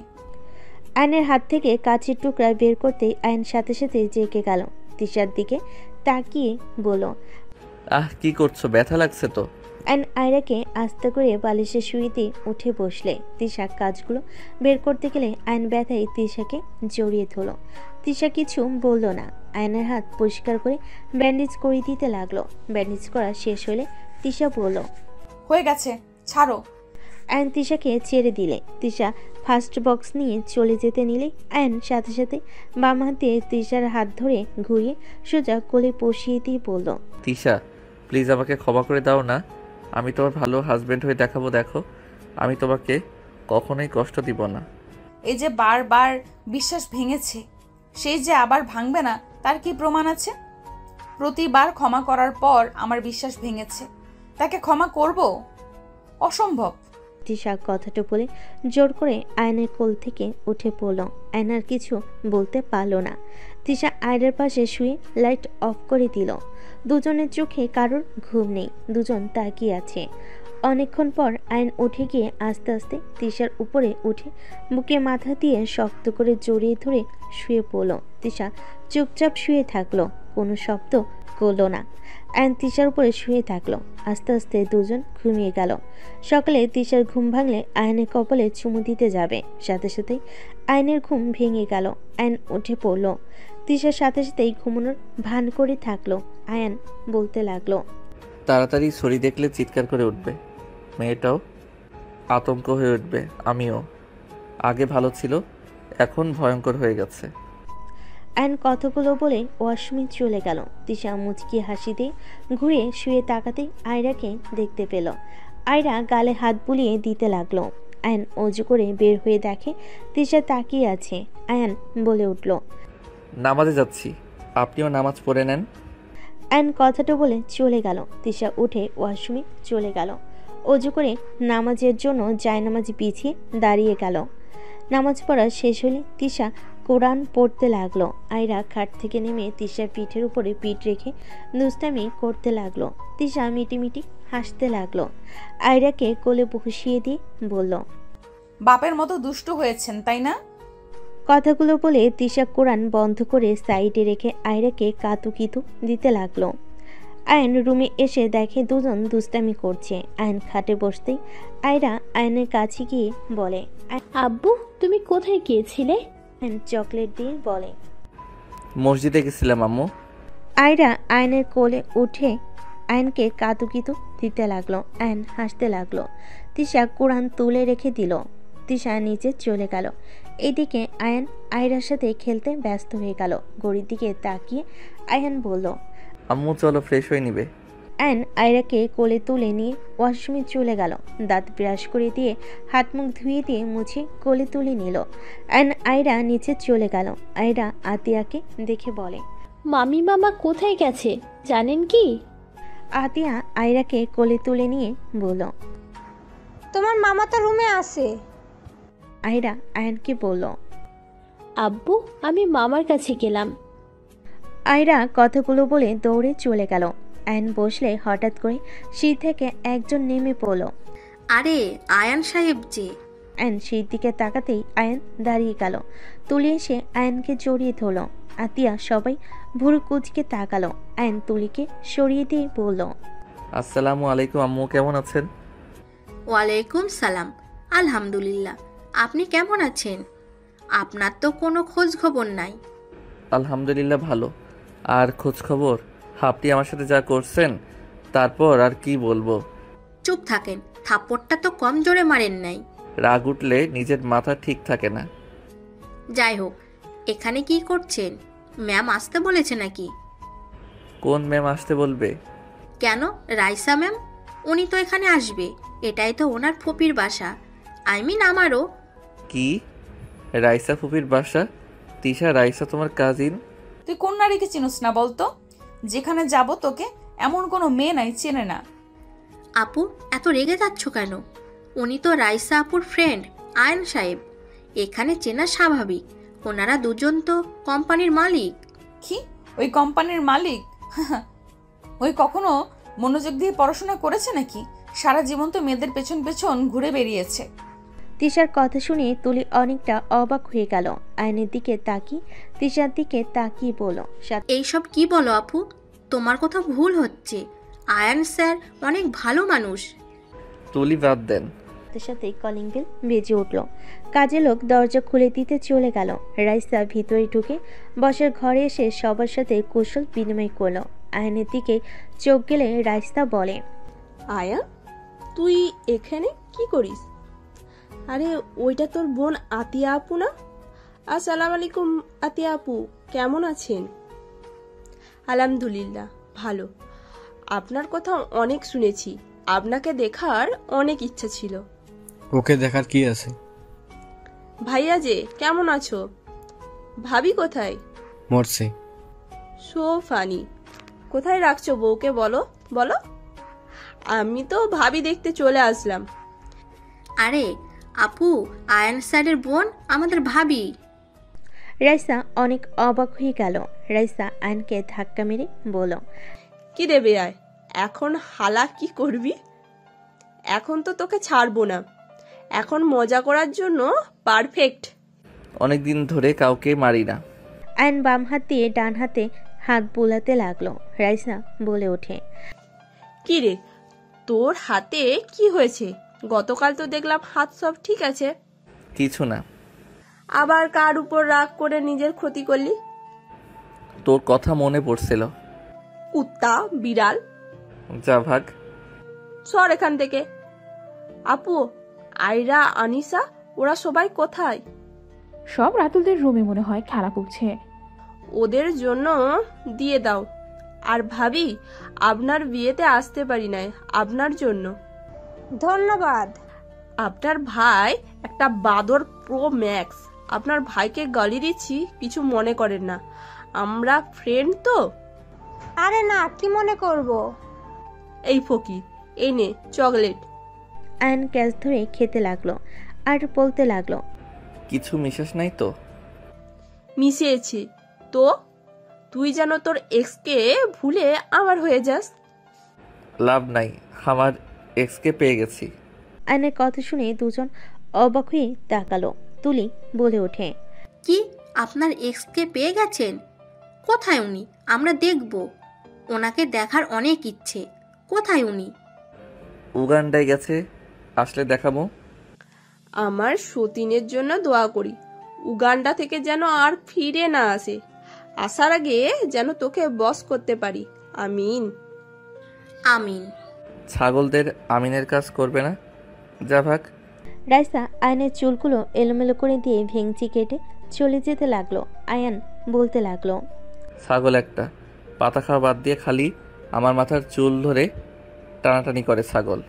আয়নের হাত থেকে কাঁচের টুকরা বের করতেই আয়ন সাথে সাথে জেগে গেল। তিশার দিকে তাকিয়ে বলল, কি করছো? ব্যথা লাগছে তো? আয়ন আয়রাকে আস্তে করে বালিশে শুয়ে দিয়ে উঠে বসলে। তিশা কাজগুলো বের করতে গেলে আয়ন ব্যথায় তিশাকে জড়িয়ে ধরল। তিশা কিছু বলল না। আয়নের হাত পরিষ্কার করে ব্যান্ডেজ করে দিতে লাগলো। ব্যান্ডেজ করা শেষ হলে তিশা বলল, হয়ে গেছে, ছাড়ো। আয়ন তিশাকে ছেড়ে দিলে। তিশা ফার্স্ট বক্স নিয়ে চলে যেতে নিলে আয়ন সাথে সাথে বাম হাত দিয়ে তিশার হাত ধরে ঘুরিয়ে সোজা কোলে বসিয়ে দিয়ে বলল, তিশা, প্লিজ আমাকে ক্ষমা করে দাও না। আমি তোমার ভালো হাজবেন্ড হয়ে দেখাবো। দেখো, আমি তোমাকে কখনোই কষ্ট দিব না। এই যে বারবার বিশ্বাস ভেঙেছে, সেই যে আবার ভাঙবে না তার কি প্রমাণ আছে? প্রতিবার ক্ষমা করার পর আমার বিশ্বাস ভেঙেছে, তাকে ক্ষমা করব? অসম্ভব। তিশা কথাটা বলে জোর করে আয়নের কোল থেকে উঠে পড়ল। আয়নার কিছু বলতে পারল না। তিশা আয়নার পাশে শুয়ে লাইট অফ করে দিল। দুজনের চোখে কারোর ঘুম নেই, দুজন তাকিয়ে আছে। অনেকক্ষণ পর আয়ন উঠে গিয়ে আস্তে আস্তে তিশার উপরে উঠে বুকে মাথা দিয়ে শক্ত করে জড়িয়ে ধরে শুয়ে পড়ল। তিশা চুপচাপ শুয়ে থাকলো, কোনো শব্দ করলো না। আয়ন তিশার উপরে শুয়ে থাকলো। আস্তে আস্তে দুজন ঘুমিয়ে গেল। সকালে তিশার ঘুম ভাঙলে আয়নের কপালে চুমু দিতে যাবে, সাথে সাথেই আয়নের ঘুম ভেঙে গেল। আয়ন উঠে পড়ল। তিশার সাথে সাথেই ঘুমানোর ভান করে থাকলো। আয়ন বলতে লাগলো, তাড়াতাড়ি ছড়ি দেখলে চিৎকার করে উঠবে, মেয়েটাও আতঙ্ক হয়ে উঠবে। আমিও। আগে ভালো ছিল, এখন ভয়ঙ্কর হয়ে গেছে। আয়ন কথাগুলো বলে ওয়াশরুমে চলে গেল। তিশা মুচকি হাসি দিয়ে ঘুরে শুয়ে তাকাতে আয়রাকে দেখতে পেল। আয়রা গালে হাত বুলিয়ে দিতে লাগলো। আয়ন অজু করে বের হয়ে দেখে তিশা তাকিয়ে আছে। আয়ন বলে উঠল, নামাজে যাচ্ছি, আপনিও নামাজ পড়ে নেন। আয়ন কথাটা বলে চলে গেল। তিশা উঠে ওয়াশরুমে চলে গেল। অজু করে নামাজের জন্য জায়নামাজ বিছিয়ে দাঁড়িয়ে গেল। নামাজ পড়া শেষ হলে তিশা কোরআন পড়তে লাগলো। আয়রা খাট থেকে নেমে তিশার পিঠের উপরে পিঠ রেখে দুষ্টামি করতে লাগলো। তিশা মিটিমিটি হাসতে লাগলো। আয়রাকে কোলে বসিয়ে দিয়ে বলল, বাপের মতো দুষ্ট হয়েছেন তাই না? কথাগুলো বলে তিশা কোরআন বন্ধ করে সাইডে রেখে আয়রাকে কাতুকিতু দিতে লাগলো। আয়ন রুমে এসে দেখে দুজন দুষ্টামি করছে। আয়ন খাটে বসতেই আয়রা আয়নের কাছে গিয়ে বলে, আব্বু, তুমি কোথায় গিয়েছিলে? আয়ন চকলেট দিয়ে বলে, মসজিদে গেছিলাম আম্মু। আয়রা আয়নের কোলে উঠে আয়নকে কাতুকিতু দিতে লাগলো। আয়ন হাসতে লাগলো। তিশা কোরআন তুলে রেখে দিল। তিশা নিচে চলে গেল। এদিকে আয়ন আয়রার সাথে খেলতে ব্যস্ত হয়ে গেল। ঘড়ির দিকে তাকিয়ে আয়ন বলল, আম্মু চলো ফ্রেশ হয়ে নিবে। আয়ন আয়রাকে কোলে তুলে নিয়ে ওয়াশরুমে চলে গেল। দাঁত ব্রাশ করে দিয়ে হাত মুখ ধুয়ে দিয়ে মুছে কোলে তুলে নিল। আয়ন আয়রা নিচে চলে গেল। আয়রা আতিয়াকে দেখে বলে, মামি মামা কোথায় গেছে জানেন কি? আতিয়া আয়রাকে কোলে তুলে নিয়ে বলল, তোমার মামা তো রুমে আছে। আয়রা আয়নকে বলল, আব্বু, আমি মামার কাছে গেলাম। আয়রা কথাগুলো বলে দৌড়ে চলে গেল। আয়ন বসলে হঠাৎ করে সিঁড়ি থেকে একজন নেমে পড়ল। আরে আয়ান সাহেব যে। আয়ন সিঁড়ির দিকে তাকাতেই আয়ন দাঁড়িয়ে গেল। তুলি এসে আয়নকে জড়িয়ে ধরল। আতিয়া সবাই ভুরু কুচকে তাকালো। আয়ন তুলিকে সরিয়ে দিয়ে বলল, আসসালামু আলাইকুম আম্মু, কেমন আছেন? ওয়ালাইকুম সালাম। আলহামদুলিল্লাহ, আপনি কেমন আছেন? আপনার তো কোনো খোঁজ খবর নাই। আলহামদুলিল্লাহ ভালো। আর খোঁজ খবর? আপনি আমার সাথে যা করছেন তারপর আর কি বলবো। চুপ থাকেন, থাপ্পড়টা তো কম জোরে মারেন নাই। রাগ উঠলে নিজের মাথা ঠিক থাকে না। যাই হোক, এখানে কি করছেন? ম্যাম আসতে বলেছে নাকি? কোন ম্যাম আসতে বলবে? কেন, রাইসা ম্যাম। উনি তো এখানে আসবে, এটাই তো ওনার ফুপির বাসা। আই মিন আমারও। কি? রাইসা ফুপির বাসা? তিশা, রাইসা তোমার কাজিন? তুই কোন নারীকে চিনোস না বলতো? যেখানে যাব তোকে এমন কোনো মেয়ে নাই চেনে না। আপু, এত রেগে যাচ্ছ কেন? উনি তো রাইসা আপুর ফ্রেন্ড আয়ন সাহেব। এখানে চেনা স্বাভাবিক, ওনারা দুজন তো কোম্পানির মালিক। কি? ওই কোম্পানির মালিক? ওই কখনো মনোযোগ দিয়ে পড়াশোনা করেছে নাকি? সারা জীবন তো মেয়েদের পেছন পেছন ঘুরে বেরিয়েছে। তিশার কথা শুনে তুলি অনেকটা অবাক হয়ে গেল। আয়নের দিকে তাকিয়ে তিশার দিকে তাকিয়ে বলল, এইসব কি বলো আপু? তোমার কথা ভুল হচ্ছে। আয়ান স্যার অনেক ভালো মানুষ। তুলি বাদ দেন। সাথে সাথে কলিং বেল বেজে উঠল। কাজের লোক দরজা খুলে দিতে চলে গেল। রাইসা ভিতরে ঢুকে বসার ঘরে এসে সবার সাথে কুশল বিনিময় করলো। আয়নের দিকে চোখ গেলে রাইসা বলে, আয়া, তুই এখানে কি করিস? আরে ওইটা তোর বোন আতিয়া আপু না? আসসালামু আলাইকুম আতিয়া আপু, কেমন আছেন? আলহামদুলিল্লাহ ভালো। আপনার কথা অনেক শুনেছি, আপনাকে দেখার অনেক ইচ্ছা ছিল। ওকে দেখার কি আছে? ভাইয়া যে, কেমন আছো? ভাবি কোথায়? মরছে। So funny. কোথায় রাখছো বউকে, বলো বলো। আমি তো ভাবি দেখতে চলে আসলাম। আরে আপু, আয়ান স্যারের বোন আমাদের ভাবি। রাইসা অনেক অবাক হয়ে গেল। রাইসা আয়নকে ধাক্কা মেরে বলল, কি দেবে আয়, এখন হালা কি করবি? এখন তো তোকে ছাড়বো না, এখন মজা করার জন্য পারফেক্ট। অনেকদিন ধরে কাউকে মারি না। আয়ন বাম হাত দিয়ে ডান হাতে হাত বোলাতে লাগলো। রাইসা বলে ওঠে, কি রে, তোর হাতে কি হয়েছে? গতকাল তো দেখলাম হাত সব ঠিক আছে। কিছু না। আবার কার উপর রাগ করে নিজের ক্ষতি করলি? তোর কথা মনে পড়ছিল। কুত্তা বিড়াল, যা ভাগ। সর এখান থেকে। আপু, আয়রা, আনিসা, ওরা সবাই কোথায়? সব রাতুলদের রুমে মনে হয় খেলা করছে। ওদের জন্য দিয়ে দাও। আর ভাবি, আপনার বিয়েতে আসতে পারি নাই, আপনার জন্য। ধন্যবাদ। আপনার ভাই একটা বাদর প্রো ম্যাক্স। আপনার ভাইকে গালি দিচ্ছি, কিছু মনে করেন না, আমরা ফ্রেন্ড তো। আরে না, কি মনে করব? এই ফকির, এই নে চকলেট। আয়ন ক্যাচ ধরে খেতে লাগলো আর বলতে লাগলো, কিছু মিশাস নাই তো? মিশিয়েছি তো। তুই যেন তোর এক্সকে ভুলে আমার হয়ে যাস। লাভ নাই, আমার এক্সকে পেয়ে গেছি। আয়নের কথা শুনে দুজন অবাক হয়ে তাকালো। তুলি বলে ওঠে, কি, আপনার এক্সকে পেয়ে গেছেন? কোথায় উনি? আমরা দেখব। ওনাকে দেখার অনেক ইচ্ছে। কোথায় উনি? উগান্ডায় গেছে, আসলে দেখাবো। আমার সতীনের জন্য দোয়া করি, উগান্ডা থেকে যেন আর ফিরে না আসে। আসার আগে যেন তোকে বস করতে পারি। আমিন। আমিন। ছাগলদের আমিনের কাজ করবে না, যা ভাগ। রাইসা আয়নের চুলগুলো এলোমেলো করে দিয়ে ভেঙচি কেটে চলে যেতে লাগলো। আয়ান বলতে লাগলো, ছাগল একটা, পাতা খাওয়া বাদ দিয়ে খালি আমার মাথার চুল ধরে টানাটানি করে ছাগল।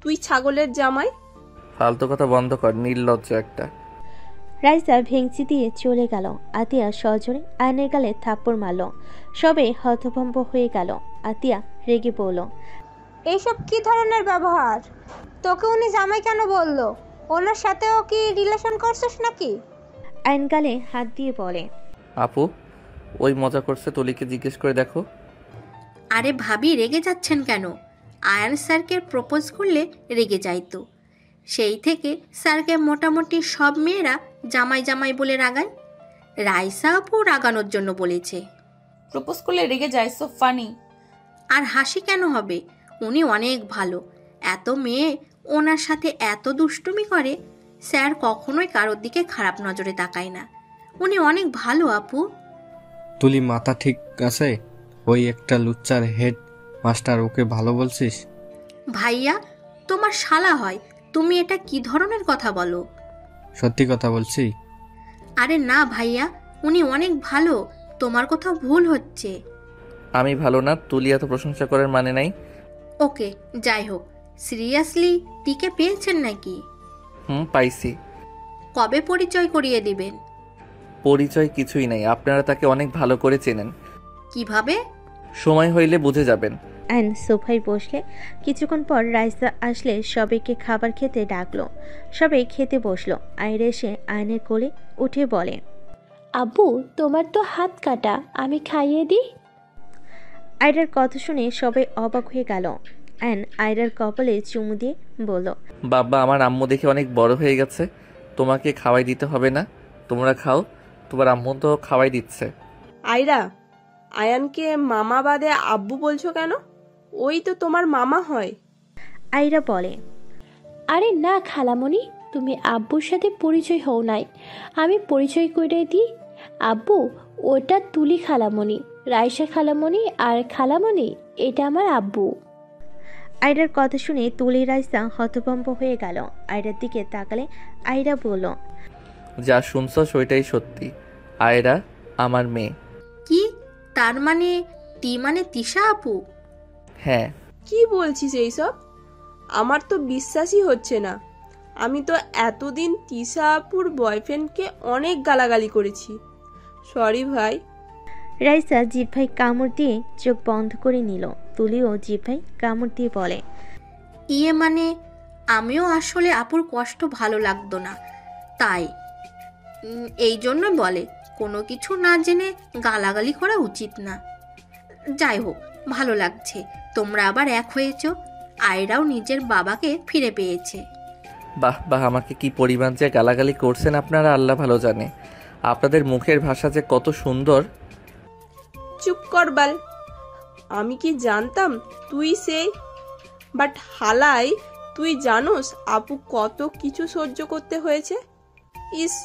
তুই ছাগলের জামাই? ফালতু কথা বন্ধ কর, নির্লজ্জ একটা। রাইসা ভেঙচি দিয়ে চলে গেল। আতিয়া সজোরে আয়নের গালে থাপ্পড় মারল। সবে হতভম্ব হয়ে গেল। আতিয়া রেগে বলল, এইসব কি ধরনের ব্যবহার? তোকে উনি জামাই কেন বললো? ওনার সাথেও কি রিলেশন করছিস নাকি? আয়ন গালে হাত দিয়ে বলে, আপু, ওই মজা করছে, তুলিকে জিজ্ঞেস করে দেখো। আরে ভাবি রেগে যাচ্ছেন কেন? আয়ান স্যারকে প্রপোজ করলে রেগে যাইতো। সেই থেকে স্যারকে মোটামুটি সব মেয়েরা জামাই জামাই বলে রাগায়। রাইসা আপু রাগানোর জন্য বলেছে। প্রপোজ করলে রেগে যায়, সো ফানি। আর হাসি কেন হবে? উনি অনেক ভালো। এত মেয়ে ওনার সাথে এত দুষ্টুমি করে, স্যার কখনোই কারোর দিকে খারাপ নজরে তাকায় না। উনি অনেক ভালো আপু। তুলি মাথা ঠিক আছে? ওই একটা লুচ্চার হেড মাস্টার, ওকে ভালো বলছিস? ভাইয়া তোমার শালা হয়, তুমি এটা কি ধরনের কথা বলো? সত্যি কথা বলছি। আরে না ভাইয়া, উনি অনেক ভালো, তোমার কোথাও ভুল হচ্ছে। আমি ভালো না, তুলি এত প্রশংসা করার মানে নাই। ওকে যাই হোক, সিরিয়াসলি টিকে পেয়েছেন নাকি? পাইছি। কবে পরিচয় করিয়ে দিবেন? পরিচয় কিছুই নাই, আপনারা তাকে অনেক ভালো করে চেনেন। কিভাবে? সময় হইলে বুঝে যাবেন। আয়ন সোফায় বসলে কিছুক্ষণ পর রাইসা আসলে সবাইকে খাবার খেতে ডাকলো। সবাই খেতে বসলো। আয়রা এসে আয়নের কোলে উঠে বলে, আব্বু তোমার তো হাত কাটা, আমি খাইয়ে দিই। আয়রার কথা শুনে সবাই অবাক হয়ে গেল। আয়ন আয়রার কপালে চুমু দিয়ে বলল, বাবা, আমার আম্মু দেখে অনেক বড় হয়ে গেছে, তোমাকে খাওয়াই দিতে হবে না, তোমরা খাও, তোমার আম্মু তো খাওয়াই দিচ্ছে। আয়রা, আয়ানকে মামা বাদে আব্বু বলছো কেন? ওই তো তোমার মামা হয়। আয়রা বলে, আরে না খালামণি, তুমি আব্বুর সাথে পরিচয় হও নাই, আমি পরিচয় করে দিই। আব্বু ওটা তুলি খালামণি, রাইসা খালামণি, আর খালামণি এটা আমার আব্বু। আয়রার কথা শুনে তুলি রাইসা হতভম্ব হয়ে গেল। আয়রার দিকে তাকালে আয়রা বলল, যা শুনছো সেটাই সত্যি, আয়রা আমার মেয়ে। কি? তার মানে মানে তিশা আপু? হ্যাঁ। কি বলছিস এইসব? আমার তো বিশ্বাসই হচ্ছে না। আমি তো এতদিন তিশা আপুর বয়ফ্রেন্ডকে অনেক গালাগালি করেছি। সরি ভাই। রাইসা জিভ্ভাই কামড় দিয়ে চোখ বন্ধ করে নিল। তুলিও জিভ্ভাই কামড় দিয়ে বলে, মানে আমিও আসলে আপুর কষ্ট ভালো লাগতো না, তাই এই জন্য বলে কোনো কিছু না জেনে গালাগালি করা উচিত না। যাই হোক, ভালো লাগছে তোমরা আবার এক হয়েছো। আয়রাও নিজের বাবাকে ফিরে পেয়েছে। বাহ বাহ, আমাকে কি পরিমাণ যে গালাগালি করছেন আপনারা আল্লাহ ভালো জানে। আপনাদের মুখের ভাষা যে কত সুন্দর। চুপ কর বাল। আমি কি জানতাম তুই সেই? বাট হালাই, তুই জানোস আপু কত কিছু সহ্য করতে হয়েছে? ইস,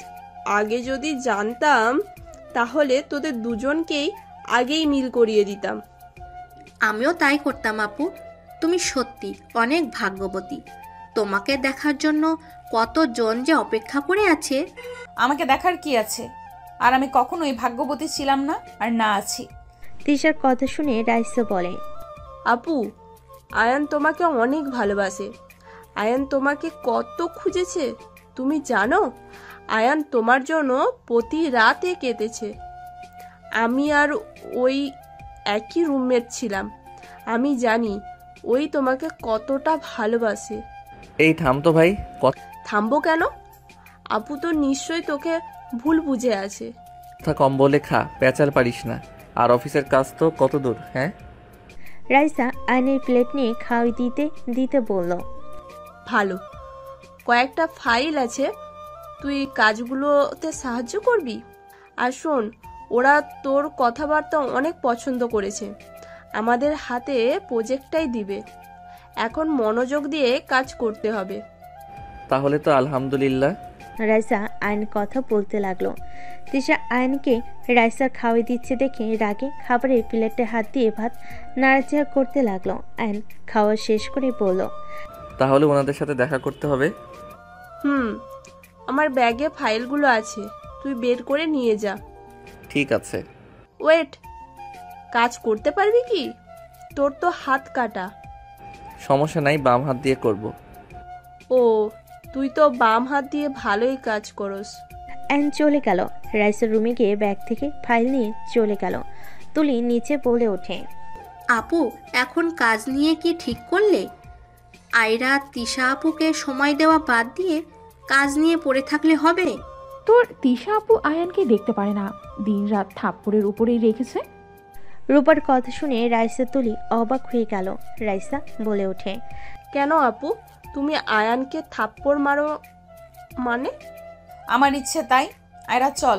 আগে যদি জানতাম তাহলে তোদের দুজনকেই আগেই মিল করিয়ে দিতাম। আমিও তাই করতাম আপু। তুমি সত্যি অনেক ভাগ্যবতী। তোমাকে দেখার জন্য কতজন যে অপেক্ষা করে আছে। আমাকে দেখার কি আছে? আর আমি কখনোই ভাগ্যবতী ছিলাম না, আর না আছি। তিশার কথা শুনে রাইসা বলে, আপু, আয়ান তোমাকে অনেক ভালোবাসে। আয়ান তোমাকে কত খুঁজেছে তুমি জানো? আয়ান তোমার জন্য প্রতি রাতে কেঁদেছে। আমি আর ওই একই রুমমেট ছিলাম। আমি জানি ওই তোমাকে কতটা ভালোবাসে। এই থাম তো ভাই। থামবো কেন? আপু তো নিশ্চয়ই তোকে ভুল বুঝে আছে। কথা কম বলে খা, পেঁচাল পারিস না। আর অফিসের কাজ তো কত দূর? হ্যাঁ। রাইসা আয়নের প্লেট নিয়ে খাওয়াই দিতে দিতে বলল, ভালো, কয়েকটা ফাইল আছে, তুই কাজগুলোতে সাহায্য করবি। আর শোন, ওরা তোর কথাবার্তা অনেক পছন্দ করেছে। আমাদের হাতে প্রজেক্টটাই দিবে। এখন মনোযোগ দিয়ে কাজ করতে হবে। তাহলে তো আলহামদুলিল্লাহ। রাইসা আয়ন কথা বলতে লাগলো। তিশা আয়নকে রাইসা খাওয়াই দিচ্ছে দেখে রাগে খাবারের প্লেটে হাত দিয়ে ভাত নাড়াচাড়া করতে লাগলো। আয়ন খাওয়া শেষ করে বলল, তাহলে ওনাদের সাথে দেখা করতে হবে। আমার ব্যাগে ফাইলগুলো আছে, তুই বের করে নিয়ে যা। ঠিক আছে। ওয়েট, কাজ করতে পারবি কি? তোর তো হাত কাটা। সমস্যা নাই, বাম হাত দিয়ে করব। ও, তুই তো বাম হাত দিয়ে ভালোই কাজ করস। অ্যান চলে গেল। রাইসার রুমে গিয়ে ব্যাগ থেকে ফাইল নিয়ে চলে গেল। তুলি নিচে বলে ওঠে, আপু এখন কাজ নিয়ে কি ঠিক করলে? আয়রা তিশা আপুকে সময় দেওয়া বাদ দিয়ে কাজ নিয়ে পড়ে থাকলে হবে? তোর তিশা আপু আয়ানকে দেখতে পারে না, দিনরাত থাপ্পড়ের উপরেই রেখেছে। রূপার কথা শুনে রাইসা তুলি অবাক হয়ে গেল। রাইসা বলে ওঠে, কেন আপু, তুমি আয়ানকে থাপ্পড় মারো মানে? আমার ইচ্ছে তাই। আয়রা চল।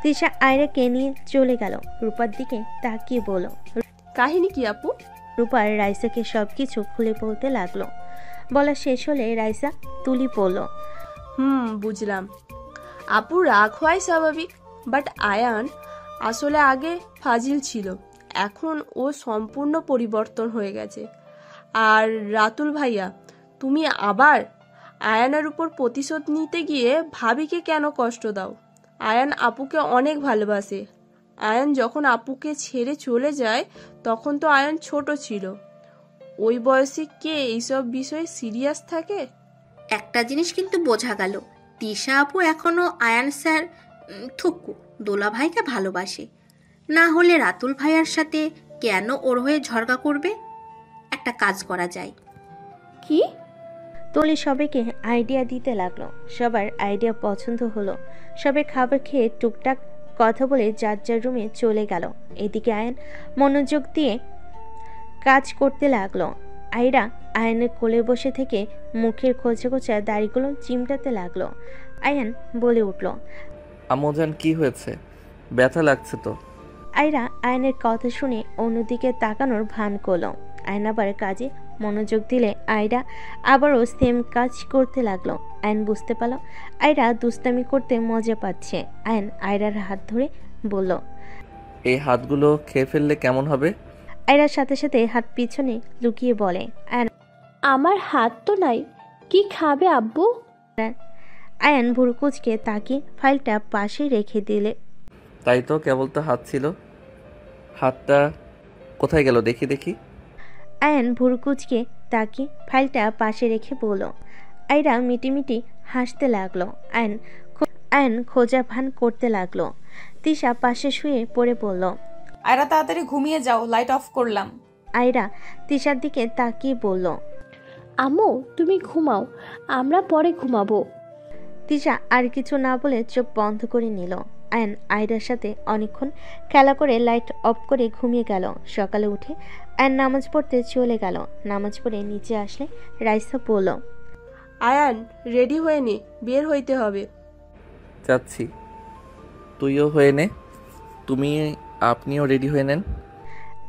তিশা আয়রাকে নিয়ে চলে গেল। রূপার দিকে তাকিয়ে বলল, কাহিনী কি আপু? রূপার রাইসাকে সবকিছু খুলে বলতে লাগলো। বলা শেষ হলে রাইসা তুলি পড়ল। বুঝলাম। আপু রাগ হয় স্বাভাবিক, বাট আয়ান আসলে আগে ফাজিল ছিল, এখন ও সম্পূর্ণ পরিবর্তন হয়ে গেছে। আর রাতুল ভাইয়া, তুমি আবার আয়ানের উপর প্রতিশোধ নিতে গিয়ে ভাবিকে কেন কষ্ট দাও? আয়ান আপুকে অনেক ভালোবাসে। আয়ান যখন আপুকে ছেড়ে চলে যায় তখন তো আয়ান ছোট ছিল। ওই বয়সে কে এইসব বিষয়ে সিরিয়াস থাকে? একটা জিনিস কিন্তু বোঝা গেল, তিশা আপু এখনো আয়ান স্যার থুকু দোলা ভাইকে ভালোবাসে। না হলে রাতুল ভাইয়ার সাথে কেন ওর হয়ে ঝগড়া করবে? একটা কাজ করা যায়। কি? তুলি সবাইকে আইডিয়া দিতে লাগলো। সবার আইডিয়া পছন্দ হলো। সবাই খাবার খেয়ে টুকটাক কথা বলে যার যার রুমে চলে গেল। এদিকে আয়ান মনোযোগ দিয়ে কাজ করতে লাগলো। আয়রা আয়ানের কোলে বসে থেকে মুখের খোঁচা খোঁচা দাড়িগুলো চিমটাতে লাগলো। আয়ান বলে উঠল, আম্মুজান কি হয়েছে? ব্যথা লাগছে তো। আয়রা আয়নের কথা শুনে অন্যদিকে তাকানোর ভান করলো। আয়ন আবার কাজে মনোযোগ দিলে আয়রা আবারও সেম কাজ করতে লাগলো। আয়ন বুঝতে পারল আয়রা দুষ্টামি করতে মজা পাচ্ছে। আয়ন আয়রার হাত ধরে বলল, এই হাতগুলো খেয়ে ফেললে কেমন হবে? আয়রার সাথে সাথে হাত পিছনে লুকিয়ে বলে, আয়ন আমার হাত তো নাই, কি খাবে আব্বু? আয়ন ভুরুকুচকে তাকিয়ে ফাইলটা পাশে রেখে দিলে। তাই তো, কেবল তো হাত ছিল। হাতটা কোথায় গেল দেখি দেখি। আয়ন ভুরুকুচকে তাকিয়ে ফাইলটা পাশে রেখে বলল। আয়রা মিটিমিটি হাসতে লাগলো। আয়ন খোঁজা ভান করতে লাগলো। তিশা পাশে শুয়ে পড়ে পড়ল। আয়রা তাড়াতাড়ি ঘুমিয়ে যাও, লাইট অফ করলাম। আয়রা তিশার দিকে তাকিয়ে বলল, আম্মু তুমি ঘুমাও, আমরা পরে ঘুমাবো। তিশা আর কিছু না বলে চোখ বন্ধ করে নিল। আয়ন আয়রার সাথে অনেকক্ষণ খেলা করে লাইট অফ করে ঘুমিয়ে গেল। সকালে উঠে আয়ন নামাজ পড়তে চলে গেল। নামাজ পড়ে নিচে আসলে রাইসা বলল, আয়ান রেডি হয়ে নে, বের হইতে হবে। যাচ্ছি। তুইও হয়ে নে। আপনিও রেডি হয়ে নেন।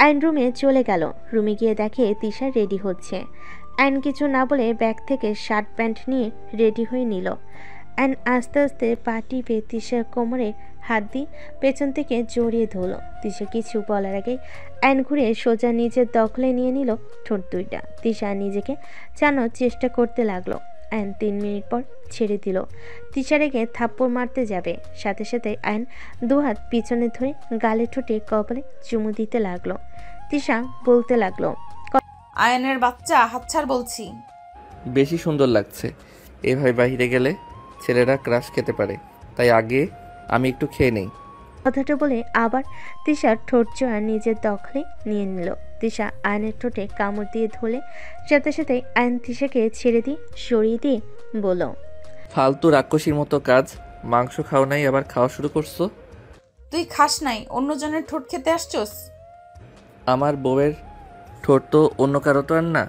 আয়ন রুমে চলে গেল। রুমে গিয়ে দেখে তিশা রেডি হচ্ছে। আয়ন কিছু না বলে ব্যাগ থেকে শার্ট প্যান্ট নিয়ে রেডি হয়ে নিল। আয়ন আস্তে আস্তে পা টিপে তিশার কোমরে হাত দিয়ে পেছন থেকে জড়িয়ে ধরল। তিশা কিছু বলার আগে আয়ন ঘুরে সোজা নিজের দখলে নিয়ে নিল ঠোঁট দুইটা। তিশা নিজেকে চানোর চেষ্টা করতে লাগলো। আয়ন 3 মিনিট পর ছেড়ে দিল। তিশা রেগে থাপ্পড় মারতে যাবে, সাথে সাথে আয়ন দুহাত পিছনে ধরে গালে ঠোঁটে কপালে চুমু দিতে লাগলো। তিশা বলতে লাগলো, আয়নের বাচ্চা হাতছাড় বলছি। বেশি সুন্দর লাগছে। এভাবে বাইরে গেলে ছেলেরা ক্রাশ খেতে পারে, তাই আগে আমি একটু খেয়ে নেই। কথাটা বলে আবার তিশার ঠোঁট জোড়া নিজের দখলে নিয়ে নিল। তিশা আয়নের ঠোঁটে কামড় দিয়ে ধরলে সাথে সাথে আয়ন তিশাকে ছেড়ে দিয়ে সরিয়ে দিয়ে বলল, ফালতু রাক্ষসীর মতো কাজ। মাংস খাও নাই, আবার খাওয়া শুরু করছো। তুই খাস নাই, অন্যজনের ঠোঁট খেতে আসছস? আমার বউয়ের ঠোঁট তো অন্য কারো তো আর না।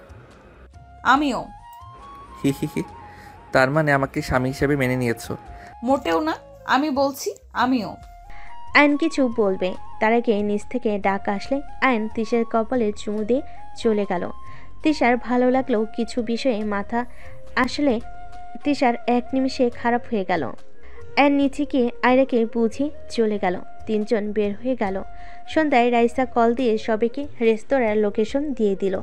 আমিও। হি হি হি। তার মানে আমাকে স্বামী হিসেবে মেনে নিয়েছো? মোটেও না, আমি বলছি আমিও। আয়ন কিছু বলবে, তার আগে নিচ থেকে ডাক আসলে আয়ন তিশার কপালে চুমু দিয়ে চলে গেল। তিশার ভালো লাগলেও কিছু বিষয়ে মাথা আসলে তিশার এক নিমিষে খারাপ হয়ে গেল। আয়ন নিচে গিয়ে আয়রাকে বুঝিয়ে চলে গেল। 3 জন বের হয়ে গেল। সন্ধ্যায় রাইসা কল দিয়ে সবাইকে রেস্তোরাঁর লোকেশন দিয়ে দিল।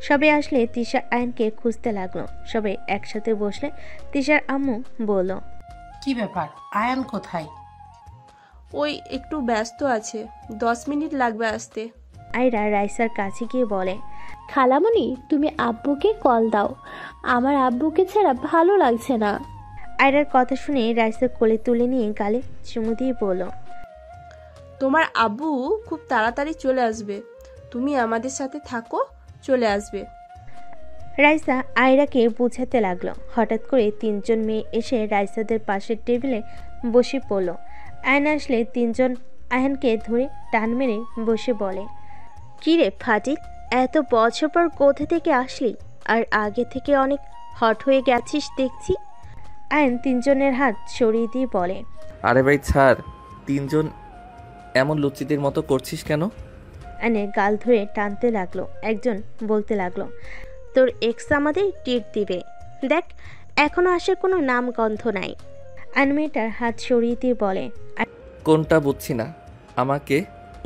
সবাই আসলে তিশা আয়নকে খুঁজতে লাগলো। সবাই একসাথে বসলে তিশার আম্মু বলল, কি ব্যাপার, আয়ান কোথায়? ওই একটু ব্যস্ত আছে, 10 মিনিট লাগবে আসতে। আয়রা রাইসার কাছে গিয়ে বলে, খালামণি তুমি আব্বুকে কল দাও, আমার আব্বুকে ছাড়া ভালো লাগছে না। আয়রার কথা শুনে রাইসা কোলে তুলে নিয়ে গালে চুমু দিয়ে বলল, তোমার আব্বু খুব তাড়াতাড়ি চলে আসবে, তুমি আমাদের সাথে থাকো, চলে আসবে। রাইসা আয়রাকে বুঝাতে লাগলো। হঠাৎ করে তিনজন মেয়ে এসে রাইসাদের পাশের টেবিলে বসে পড়ল। আয়ন আসলে তিনজন আয়নকে ধরে টান মেরে বসে বলে, কী রে ফাজিল, এত বছর পর কোথা থেকে আসলি? আর আগে থেকে অনেক হট হয়ে গেছিস দেখছি। আয়ন তিনজনের হাত সরিয়ে দিয়ে বলে, আরে ভাই ছাড়, তিনজন এমন লুচিদের মতো করছিস কেন? আয়নের গাল ধরে টানতে লাগলো। একজন বলতে লাগলো, তোর এক্স আমাদের ট্রিট দিবে, দেখ এখনো আসার কোনো নাম গন্ধ নাই। আয়ন মেয়েটার হাত সরিয়ে দিয়ে বলে, কোনটা বুঝছি না, আমাকে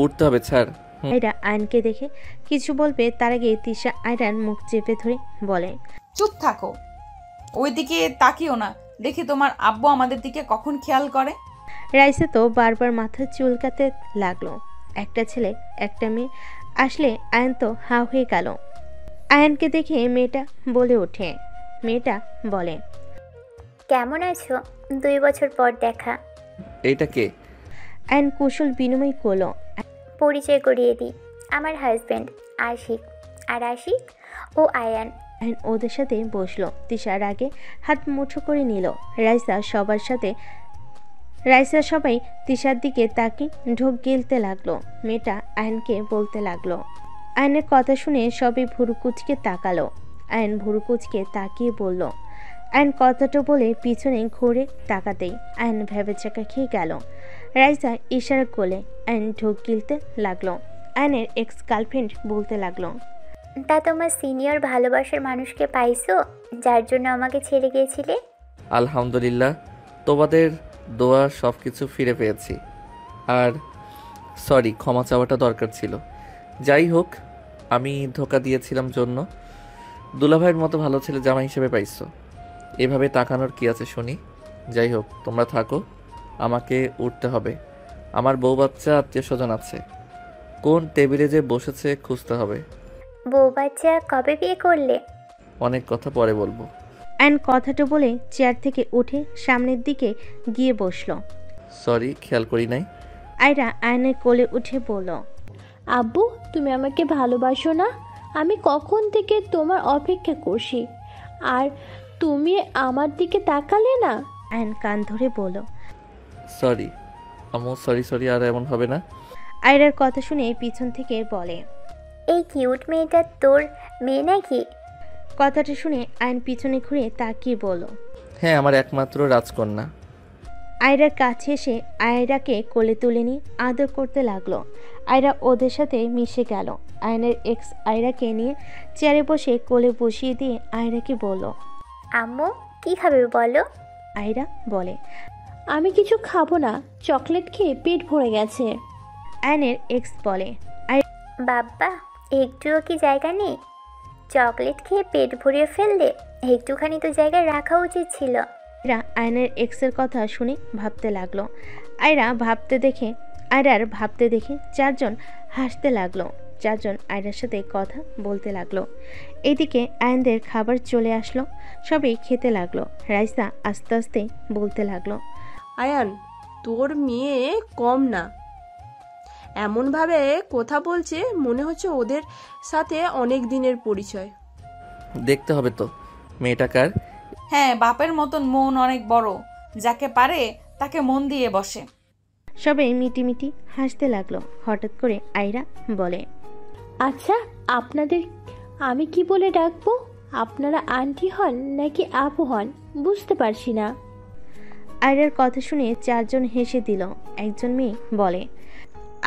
উঠতে হবে, ছাড়। আয়রা আয়নকে দেখে কিছু বলবে তার আগে তিশা আয়রার মুখ চেপে ধরে বলে, চুপ থাকো, ওইদিকে তাকিও না, দেখি তোমার আব্বু আমাদের দিকে কখন খেয়াল করে। রাইসা তো বারবার মাথা চুলকাতে লাগলো। একটা ছেলে একটা মেয়ে আসলে আয়ন তো হা হয়ে গেল। আয়নকে দেখে মেয়েটা বলে ওঠে, মেয়েটা বলে, কেমন আছো? 2 বছর পর দেখা। এইটা কে? আয়ন কুশল বিনিময় করলো। পরিচয় করিয়ে দিই, আমার হাজব্যান্ড আশিক, আর আশিক ও আয়ান। আয়ন ওদের সাথে বসলো। তিশার আগে হাত মুঠো করে নিল। রাইসা সবাই তিশার দিকে তাকিয়ে ঢোক গিলতে লাগলো। মেয়েটা আয়নকে বলতে লাগলো। আয়নের কথা শুনে সবাই ভুরুকুচকে তাকালো। আয়ন ভুরুকুচকে তাকিয়ে বলল। আয়ন কথাটা বলে পিছনে ঘুরে তাকাতেই আয়ন ভেবেচাকা খেয়ে গেল। রাইসা ইশারা করলে আয়ন ঢোক গিলতে লাগলো। আয়নের এক্স গার্লফ্রেন্ড বলতে লাগলো, তা তোমার সিনিয়র ভালোবাসার মানুষকে পাইছো, যার জন্য আমাকে ছেড়ে গিয়েছিলে? আলহামদুলিল্লাহ, তোমাদের দোয়া সব কিছু ফিরে পেয়েছি। আর সরি, ক্ষমা চাওয়াটা দরকার ছিল। যাই হোক, আমি ধোকা দিয়েছিলাম জন্য। দুলাভাইয়ের মতো ভালো ছেলে জামাই হিসেবে পাইছো, এভাবে তাকানোর কি আছে শুনি। যাই হোক, তোমরা থাকো, আমাকে উঠতে হবে। আমার বউ বাচ্চা আত্মীয় স্বজন আছে, কোন টেবিলে যে বসেছে খুঁজতে হবে। বউ বাচ্চা কবে বিয়ে করলে? অনেক কথা পরে বলবো। আয়ন কথাটা বলে চেয়ার থেকে উঠে সামনের দিকে গিয়ে বসলো। সরি, খেয়াল করি নাই। আয়রা আয়নের কোলে উঠে বলল, আব্বু তুমি আমাকে ভালোবাসো না? আমি কখন থেকে তোমার অপেক্ষা করছি, আর তুমি আমার দিকে তাকালে না। আয়ন কান ধরে বলল, সরি আম্মু, সরি, আর এমন হবে না। আয়রার কথা শুনে পিছন থেকে বলে, এই কিউট মেয়েটা তোর মেয়ে নাকি? কথাটা শুনে আয়ন পিছনে ঘুরে তাকিয়ে বলল, হ্যাঁ, আমার একমাত্র রাজকন্যা। আয়রার কাছে এসে আয়রাকে কোলে তুলে নিয়ে আদর করতে লাগলো। আয়রা ওদের সাথে মিশে গেল। আয়নের এক্স আয়রাকে নিয়ে চেয়ারে বসে কোলে বসিয়ে দিয়ে আয়রাকে বলল, আম্মু কি খাবে বলো? আয়রা বলে, আমি কিছু খাবো না, চকলেট খেয়ে পেট ভরে গেছে। আয়নের এক্স বলে, বাবা একটুও কি জায়গা নেই? চকলেট খেয়ে পেট ভরিয়ে ফেললে, একটুখানি তো জায়গায় রাখা উচিত ছিল। আয়রা আয়নের এক্সের কথা শুনে ভাবতে লাগলো। আয়রার ভাবতে দেখে চারজন হাসতে লাগলো। চারজন আয়রার সাথে কথা বলতে লাগলো। এইদিকে আয়নদের খাবার চলে আসলো। সবাই খেতে লাগলো। রাইসা আস্তে আস্তে বলতে লাগলো, আয়ান তোর মেয়ে কম না, এমনভাবে কথা বলছে মনে হচ্ছে ওদের সাথে অনেক দিনের পরিচয়। দেখতে হবে তো মেয়েটা কার। হ্যাঁ, বাপের মতন মন অনেক বড়, যাকে পারে তাকে মন দিয়ে বসে। সবাই মিটিমিটি হাসতে লাগলো। হঠাৎ করে আয়রা বলে, আচ্ছা আপনাদের আমি কি বলে ডাকবো? আপনারা আন্টি হন নাকি আপু হন বুঝতে পারছি না। আয়রার কথা শুনে চারজন হেসে দিল। একজন মেয়ে বলে,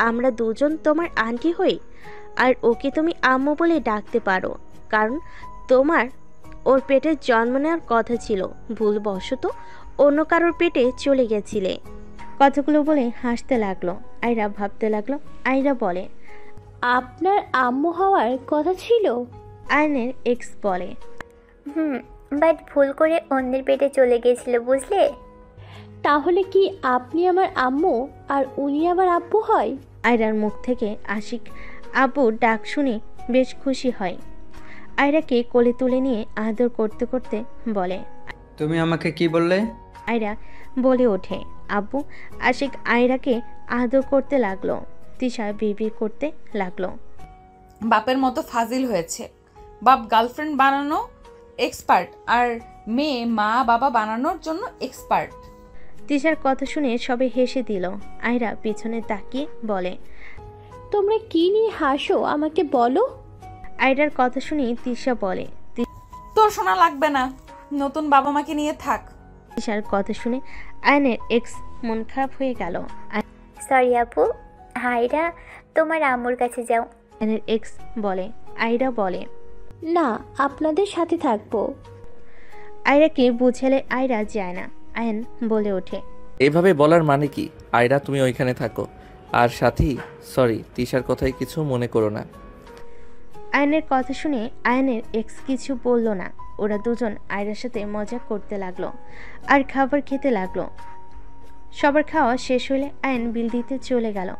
আমরা দুজন তোমার আন্টি হই, আর ওকে তুমি আম্মু বলে ডাকতে পারো, কারণ তোমার ওর পেটে জন্ম নেওয়ার কথা ছিল, ভুলবশত অন্য কারোর পেটে চলে গেছিলে। কথাগুলো বলে হাসতে লাগলো। আয়রা ভাবতে লাগলো। আয়রা বলে, আপনার আম্মু হওয়ার কথা ছিল? আয়নের এক্স বলে, বাট ভুল করে অন্যের পেটে চলে গেছিল বুঝলে। তাহলে কি আপনি আমার আম্মু আর উনি আমার আব্বু হয়? আয়রার মুখ থেকে আশিক আব্বু ডাক শুনে বেশ খুশি হয়। আয়রাকে কোলে তুলে নিয়ে আদর করতে করতে বলে, তুমি আমাকে কি বললে? আয়রা বলে ওঠে, আব্বু। আশিক আয়রাকে আদর করতে লাগলো। তিশা বিড়বিড় করতে লাগলো, বাপের মতো ফাজিল হয়েছে, বাপ গার্লফ্রেন্ড বানানো এক্সপার্ট, আর মেয়ে মা বাবা বানানোর জন্য এক্সপার্ট। তিশার কথা শুনে সবে হেসে দিল। আয়রা পিছনে তাকিয়ে বলে, তোমরা কি নিয়ে হাসো আমাকে বলো। আয়রার কথা শুনে তিশা বলে, তোর শোনা লাগবে না, নতুন বাবা মাকে নিয়ে থাক। তিশার কথা শুনে আয়নের এক্স মন খারাপ হয়ে গেল। সরি আপু, আয়রা তোমার আম্মুর কাছে যাও। আয়নের এক্স বলে। আয়রা বলে, না, আপনাদের সাথে থাকবো। আয়রাকে বুঝালে আয়রা যায় না। আয়ন বলে ওঠে, এভাবে বলার মানে কি? আয়রা তুমি ওইখানে থাকো। আর সাথী, সরি, তিশার কথাই কিছু মনে করো না। আয়নের কথা শুনে আয়নের এক্স কিছু বলল না। ওরা দুজন আয়রার সাথে মজা করতে লাগলো আর খাবার খেতে লাগলো। সবার খাওয়া শেষ হলে আয়ন বিল দিতে চলে গেল।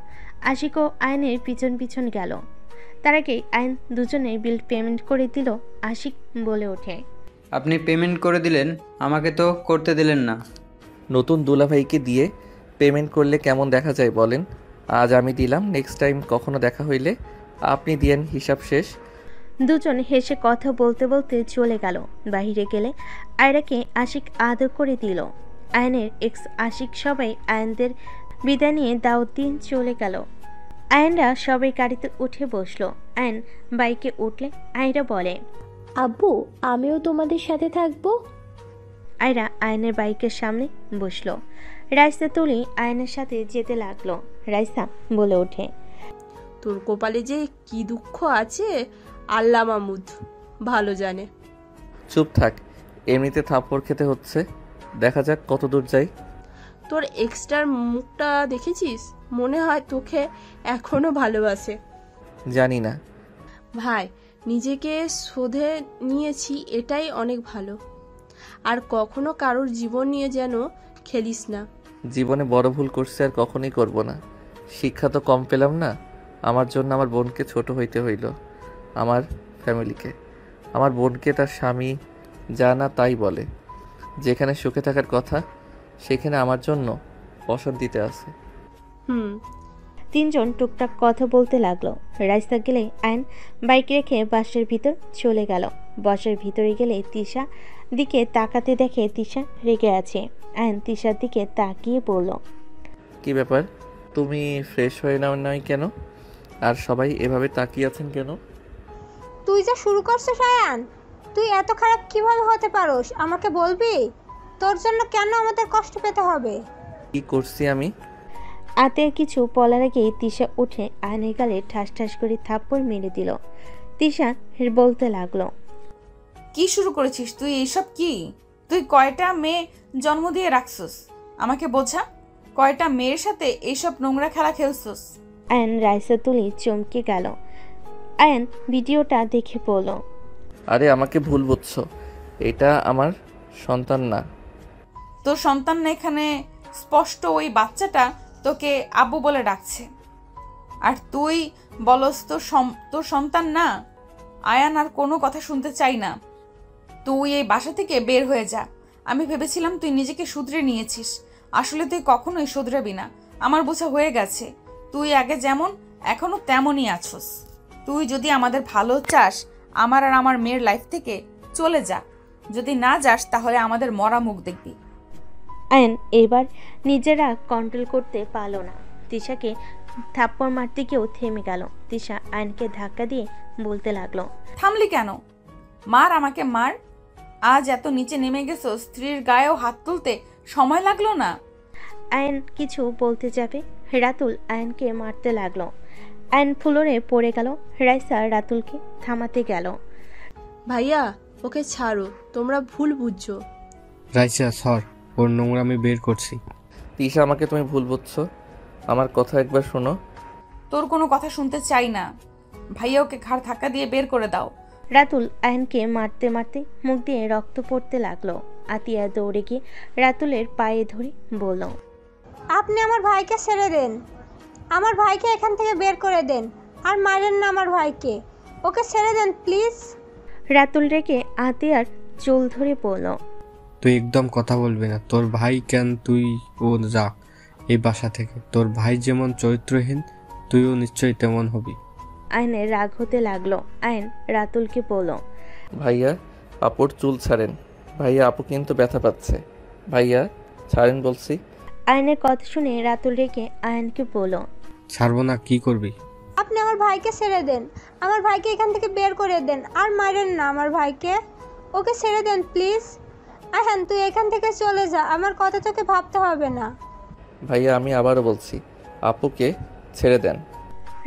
আশিকও আয়নের পিছন পিছন গেল। তার আগে আয়ন দুজনের বিল পেমেন্ট করে দিল। আশিক বলে ওঠে, আপনি পেমেন্ট করে দিলেন, আমাকে তো করতে দিলেন না। নতুন দুলাভাইকে দিয়ে পেমেন্ট করলে কেমন দেখা যায় বলেন? আজ আমি দিলাম, নেক্সট টাইম কখনো দেখা হইলে আপনি দিয়েন, হিসাব শেষ। দুজন হেসে কথা বলতে বলতে চলে গেল। বাইরে গেলে আয়রাকে আশিক আদর করে দিল। আয়নের এক্স আশিক সবাই আয়নদের বিদায় নিয়ে দাওয়াত দিয়ে চলে গেল। আয়নরা সবাই গাড়িতে উঠে বসলো। আয়ন বাইকে উঠলে আয়রা বলে, আব্বু, আমিও তোমাদের সাথে থাকবো। আয়রা আয়নের বাইকের সামনে বসলো। রাইসা তুলি আয়নের সাথে যেতে লাগলো। রাইসা বলে ওঠে, তোর কপালে যে কি দুঃখ আছে আল্লাহ মাহমুদ ভালো জানে। চুপ থাক, এমনিতে থাপ্পড় খেতে হচ্ছে, দেখা যাক কত দূর যাই। তোর এক্সট্রার মুখটা দেখেছিস? মনে হয় তোকে এখনো ভালোবাসে। জানি না ভাই, নিজেকে শোধে নিয়েছি, এটাই অনেক ভালো। আর কখনো কারোর জীবন নিয়ে যেন খেলিস না। জীবনে বড় ভুল করছে, আর কখনোই করব না। শিক্ষা তো কম পেলাম না। আমার জন্য আমার বোনকে ছোট হইতে হইল, আমার ফ্যামিলিকে। আমার বোনকে তার স্বামী যা না তাই বলে। যেখানে সুখে থাকার কথা সেখানে আমার জন্য অশান্তিতে আছে। তিনজন টুকটাক কথা বলতে লাগলো। রাস্তা গেলে আয়ন বাইক রেখে বাসের ভিতর চলে গেল। বাসের ভিতরে গেলে তিশা দিকে তাকাতে দেখে তিশা রেগে আছে। আয়ন তিশার দিকে তাকিয়ে বলল, কি ব্যাপার, তুমি ফ্রেশ হয়ে নাও নাই কেন? আর সবাই এভাবে তাকিয়ে আছেন কেন? তুই যা শুরু করছিস আয়ান, তুই এত খারাপ কিভাবে হতে পারোস আমাকে বলবি? তোর জন্য কেন আমাদের কষ্ট পেতে হবে? কি করছি আমি? আতে কিছু বলার আগেই তিশা উঠে আয়নের গালে ঠাস ঠাস করে থাপ্পড় মেরে দিল। তিশা বলতে লাগলো, কি শুরু করেছিস তুই? এইসব কি? তুই কয়টা মেয়ে জন্ম দিয়ে রাখছস? আমাকে বোঝা, কয়টা মেয়ের সাথে এইসব নোংরা খেলা খেলছস? আয়ন রাইসা তুলি চমকে গেল। আয়ন ভিডিওটা দেখে বলল, আরে আমাকে ভুল বুঝছো, এটা আমার সন্তান না। তোর সন্তান না, এখানে স্পষ্ট ওই বাচ্চাটা তোকে আব্বু বলে ডাকছে, আর তুই বলস তোর সন্তান না। আয়ান আর কোনো কথা শুনতে চাই না। তুই এই বাসা থেকে বের হয়ে যা। আমি ভেবেছিলাম তুই নিজেকে শুধরে নিয়েছিস, আসলে তুই কখনোই শুধরাবি না। আমার বোঝা হয়ে গেছে, তুই আগে যেমন এখনো তেমনই আছস। তুই যদি আমাদের ভালো চাস, আমার আর আমার মেয়ের লাইফ থেকে চলে যা। যদি না যাস তাহলে আমাদের মরা মুখ দেখবি। আয়ন এবার নিজেরা কন্ট্রোল করতে পারল না। তিশাকে থাপ্পড় মারতে গিয়েও থেমে গেল। তিশা আয়নকে ধাক্কা দিয়ে বলতে লাগলো, থামলি কেন? মার, আমাকে মার। আজ এত নিচে নেমে গেছো, স্ত্রীর গায়েও হাত তুলতে সময় লাগলো না। আয়ন কিছু বলতে যাবে, রাতুল আয়নকে মারতে লাগলো। আয়ন ফ্লোরে পড়ে গেল। রাইসা রাতুলকে থামাতে গেল। ভাইয়া, ওকে ছাড়ো, তোমরা ভুল বুঝছো। রাইসা সর, ওর নোংরামি বের করছি। তিশা, আমাকে তুমি ভুল বুঝছো, আমার কথা একবার শোনো। তোর কোনো কথা শুনতে চাই না। ভাইয়া, ওকে ঘাড় ধাক্কা দিয়ে বের করে দাও। রাতুল আয়নকে মারতে মারতে মুখ দিয়ে রক্ত পড়তে লাগলো। আতিয়া দৌড়ে গিয়ে রাতুলের পায়ে ধরে বলল, আপনি আমার ভাইকে ছেড়ে দেন, আমার ভাইকে এখান থেকে বের করে দেন, আর মারেন না আমার ভাইকে, ওকে ছেড়ে দেন প্লিজ। রাতুল রেগে আতিয়ার চুল ধরে বলল, তুই একদম কথা বলবি না। তোর ভাই কেন, তুই ও যা এই বাসা থেকে। তোর ভাই যেমন চরিত্রহীন, তুইও নিশ্চয়ই তেমন হবি। আয়নের রাগ হতে লাগলো। আয়ন রাতুলকে বলল, ভাইয়া, আপুর চুল ছাড়েন। ভাইয়া, আপু কিন্তু ব্যথা পাচ্ছে। ভাইয়া ছাড়েন বলছি। আয়নের কথা শুনে রাতুল রেগে আয়নকে বলল, ছাড়বো না, কি করবি? আপনি আমার ভাইকে ছেড়ে দেন, আমার ভাইকে এখান থেকে বের করে দেন, আর মারেন না আমার ভাইকে। ওকে ছেড়ে দেন প্লিজ। আহান, তুই এখান থেকে চলে যা, আমার কথা তোকে ভাবতে হবে না। ভাইয়া, আমি আবারও বলছি, আপুকে ছেড়ে দেন।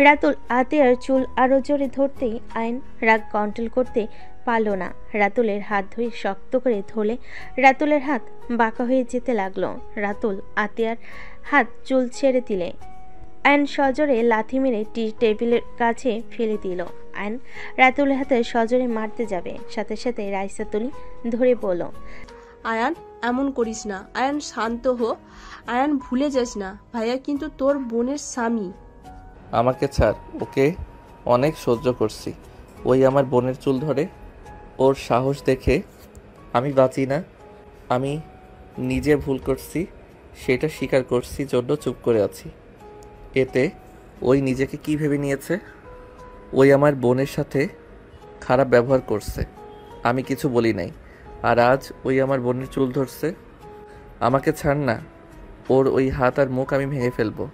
রাতুল আতিয়ার চুল আরো জোরে ধরতেই আইন রাগ কন্ট্রোল করতে পারল না। রাতুলের হাত ধরে শক্ত করে ধরলে রাতুলের হাত বাঁকা হয়ে যেতে লাগলো। রাতুল আতিয়ার হাত চুল ছেড়ে দিলে আইন সজোরে লাথি মেরে টি টেবিলের কাছে ফেলে দিল। আইন রাতুলের হাতে সজোরে মারতে যাবে, সাথে সাথে রাইসা তুলি ধরে বলল, আয়ান এমন করিস না। আয়ান শান্ত হো। আয়ান ভুলে যাস না, ভাইয়া কিন্তু তোর বোনের স্বামী। আমাকে ছাড়, ওকে অনেক সহ্য করছি। ওই আমার বোনের চুল ধরে, ওর সাহস দেখে আমি বাঁচি না। আমি নিজে ভুল করছি, সেটা স্বীকার করছি জন্য চুপ করে আছি। এতে ওই নিজেকে কি ভেবে নিয়েছে? ওই আমার বোনের সাথে খারাপ ব্যবহার করছে, আমি কিছু বলি নাই, আর আজ ওই আমার বোনের চুল ধরছে। আমাকে ছাড় না, ওর ওই হাত আর মুখ আমি ভেঙে ফেলবো।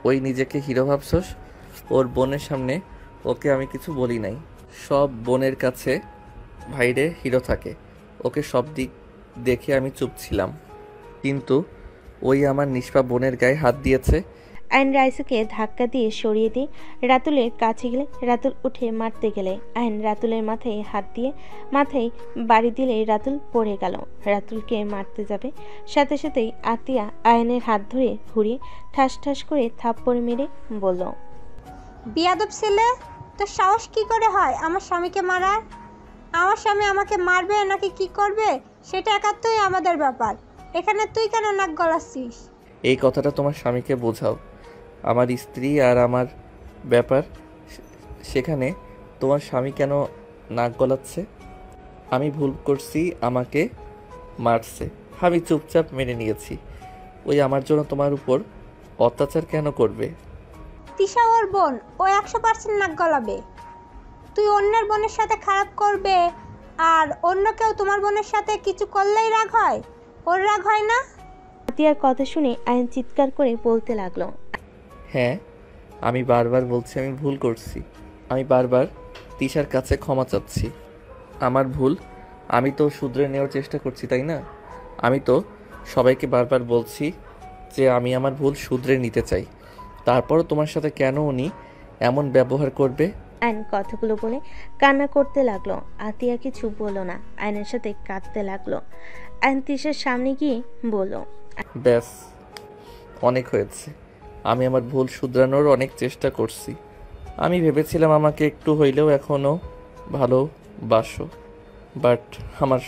ওই নিজেকে হিরো ভাবছস? ওর বোনের সামনে ওকে আমি কিছু বলি নাই। সব বোনের কাছে ভাইরে হিরো থাকে, ওকে সব দিক দেখে আমি চুপ ছিলাম, কিন্তু ওই আমার নিষ্পাপ বোনের গায়ে হাত দিয়েছে। আইন রাইসাকে ধাক্কা দিয়ে সরিয়ে দিয়ে রাতুলের কাছে গেলে রাতুল উঠে মারতে গেলে আইন রাতুলের মাথায় হাত দিয়ে মাথায় বাড়ি দিলে রাতুল পড়ে গেল। রাতুলকে মারতে যাবে, সাথে সাথেই আতিয়া আয়নের হাত ধরে ঘুরিয়ে ঠাস ঠাস করে থাপ্পড় মেরে বলল, বিয়াদব ছেলে, তোর সাহস কি করে হয় আমার স্বামীকে মারার? আমার স্বামী আমাকে মারবে নাকি কি করবে সেটা একান্তই আমাদের ব্যাপার, এখানে তুই কেন নাক গলাচ্ছিস? এই কথাটা তোমার স্বামীকে বোঝাও। আমার স্ত্রী আর আমার ব্যাপার, সেখানে তোমার স্বামী কেন নাক গলাচ্ছে? আমি ভুল করছি, আমাকে মারছে, আমি চুপচাপ মেনে নিয়েছি। ওই আমার জন্য তোমার উপর অত্যাচার কেন করবে? তিশা ওর বোন, ও 100% নাক গলাবে। তুই অন্যের বোনের সাথে খারাপ করবে আর অন্য কেউ তোমার বোনের সাথে কিছু করলেই রাগ হয়, ওর রাগ হয় না? আতিয়ার কথা শুনে আইন চিৎকার করে বলতে লাগলো, হ্যাঁ, আমি বারবার বলছি আমি ভুল করছি, আমি বারবার তিশার কাছে ক্ষমা চাচ্ছি। আমার ভুল, আমি তো শুধরে নেওয়ার চেষ্টা করছি, তাই না? আমি তো সবাইকে বারবার বলছি যে আমি আমার ভুল শুধরে নিতে চাই, তারপরও তোমার সাথে কেন উনি এমন ব্যবহার করবে? আইন কথাগুলো বলে কান্না করতে লাগলো। আতিয়া কিছু বলল না, আইনের সাথে কাঁদতে লাগলো। আইন তিশার সামনে গিয়ে বলল, ব্যাস, অনেক হয়েছে। আমি আমার ভুল শুধরানোর অনেক চেষ্টা করছি। আমি ভেবেছিলাম আমাকে একটু হইলেও এখনও ভালোবাসো, বাট আমার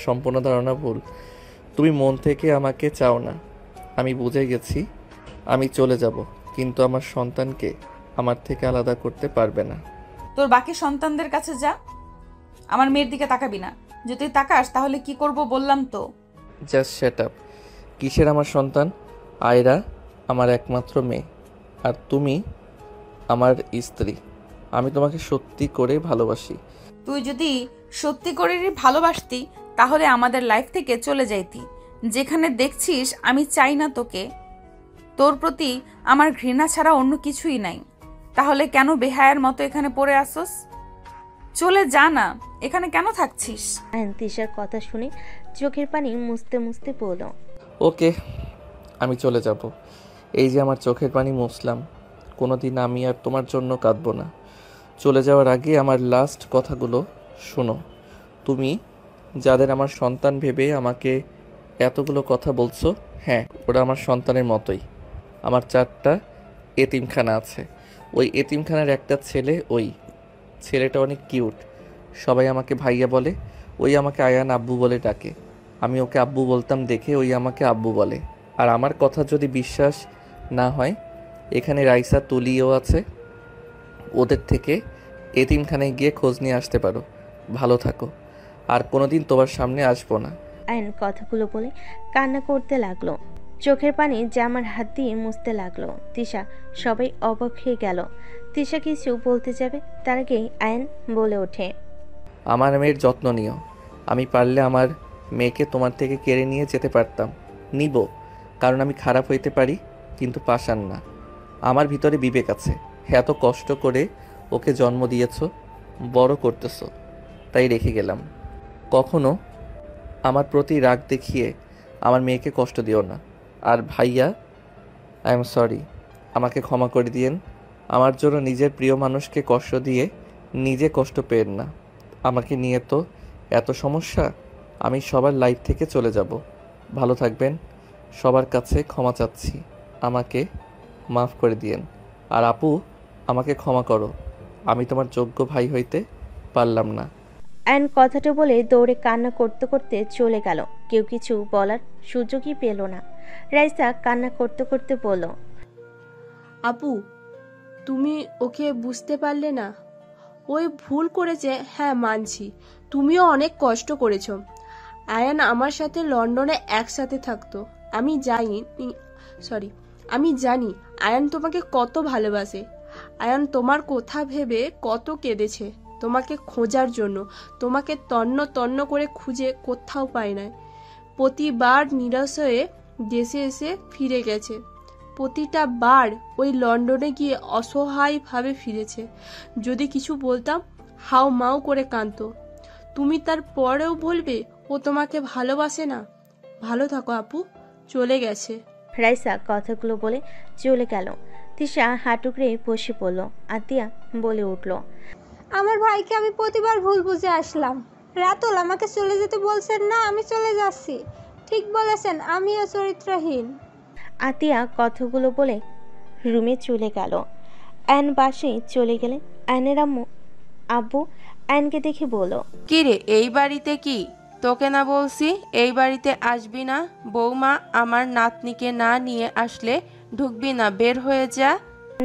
সম্পূর্ণ ধারণা ভুল। তুমি মন থেকে আমাকে চাও না, আমি বুঝে গেছি। আমি চলে যাব, কিন্তু আমার সন্তানকে আমার থেকে আলাদা করতে পারবে না। তোর বাকি সন্তানদের কাছে যা, আমার মেয়ের দিকে তাকাবি না। যদি তুই তাকাস তাহলে কি করব বললাম তো। Just shut up. কিসের আমার সন্তান? আয়রা আমার একমাত্র মেয়ে, আর তুমি আমার স্ত্রী। আমি তোমাকে সত্যি করে ভালোবাসি। তুই যদি সত্যি করে ভালোবাসতি তাহলে আমাদের লাইফ থেকে চলে যাইতি। যেখানে দেখছিস আমি চাই না তোকে, তোর প্রতি আমার ঘৃণা ছাড়া অন্য কিছুই নাই, তাহলে কেন বেহায়ার মতো এখানে পড়ে আসোস? চলে যা না, এখানে কেন থাকছিস? আইন তিশার কথা শুনে চোখের পানি মুছতে মুছতে বলল, ওকে, আমি চলে যাব। এই যে আমার চোখের পানি মুছলাম, কোনোদিন আমি আর তোমার জন্য কাঁদবো না। চলে যাওয়ার আগে আমার লাস্ট কথাগুলো শোনো। তুমি যাদের আমার সন্তান ভেবে আমাকে এতগুলো কথা বলছো, হ্যাঁ, ওরা আমার সন্তানের মতোই। আমার 4টা এতিমখানা আছে, ওই এতিমখানার একটা ছেলে, ওই ছেলেটা অনেক কিউট। সবাই আমাকে ভাইয়া বলে, ওই আমাকে আয়ান আব্বু বলে ডাকে। আমি ওকে আব্বু বলতাম দেখে ওই আমাকে আব্বু বলে। আর আমার কথা যদি বিশ্বাস না হয়, এখানে রাইসা তুলিও আছে, ওদের থেকে এতিমখানায় গিয়ে খোঁজ নিয়ে আসতে পারো। ভালো থাকো, আর কোনোদিন তোমার সামনে আসবো না। আইন কথাগুলো বলে কান্না করতে লাগলো। চোখের পানি জামার হাত দিয়ে মুছতে লাগলো। তিশা সবাই অবাক হয়ে গেল। তিশা কিছু বলতে যাবে, তার আগেই আয়ন বলে ওঠে, আমার মেয়ের যত্ন নিও। আমি পারলে আমার মেয়েকে তোমার থেকে কেড়ে নিয়ে যেতে পারতাম, নিব, কারণ আমি খারাপ হইতে পারি, কিন্তু পাষাণ না। আমার ভিতরে বিবেক আছে। এত কষ্ট করে ওকে জন্ম দিয়েছ, বড় করতেছ, তাই রেখে গেলাম। কখনো আমার প্রতি রাগ দেখিয়ে আমার মেয়েকে কষ্ট দিও না। আর ভাইয়া, আই এম সরি, আমাকে ক্ষমা করে দিয়েন। আমার জন্য নিজের প্রিয় মানুষকে কষ্ট দিয়ে নিজে কষ্ট পেয়েন না। আমাকে নিয়ে তো এত সমস্যা, আমি সবার লাইফ থেকে চলে যাব। ভালো থাকবেন। সবার কাছে ক্ষমা চাচ্ছি, আমাকে মাফ করে দিয়েন। আর আপু, আমাকে ক্ষমা করো, আমি তোমার যোগ্য ভাই হইতে পারলাম না। আয়ন কথাটা বলে দৌড়ে কান্না করতে করতে চলে গেল। কেউ কিছু বলার সুযোগই পেল না। রাইসা কান্না করতে করতে বলল, আপু, তুমি ওকে বুঝতে পারলে না? ওই ভুল করেছে, হ্যাঁ মানছি। তুমিও অনেক কষ্ট করেছো। আয়ান আমার সাথে লন্ডনে একসাথে থাকতো। আমি জানি আয়ান তোমাকে কত ভালোবাসে। আয়ান তোমার কথা ভেবে কত কেঁদেছে তোমাকে খোঁজার জন্য। তোমাকে তন্ন তন্ন করে খুঁজে কোথাও পায় না। প্রতিবার নিরাশ হয়ে দেশে এসে ফিরে গেছে। প্রতিটা বার ওই লন্ডনে গিয়ে অসহায়ভাবে ফিরেছে। যদি কিছু বলতাম হাউ মাউ করে কাঁদতো। তুমি তার পরেও বলবে ও তোমাকে ভালোবাসে না? ভালো থাকো আপু, চলে গেছে। রাইসা কথাগুলো বলে চলে গেল। তিশা হাঁটুকড়ে বসে পড়ল। আতিয়া বলে উঠল, আমার ভাইকে আমি প্রতিবার ভুল বুঝে আসলাম। রাতুল আমাকে চলে যেতে বলছেন না, আমি চলে যাচ্ছি। ঠিক বলেছেন, আমিও চরিত্রহীন। আতিয়া কথাগুলো বলে রুমে চলে গেল। অ্যান বাসে চলে গেলে অ্যানের আব্বু অ্যানকে দেখে বলল, কি রে, এই বাড়িতে কি তোকে না বলছি এই বাড়িতে আসবি না? বৌমা আমার নাতনিকে না নিয়ে আসলে ঢুকবি না, বের হয়ে যা।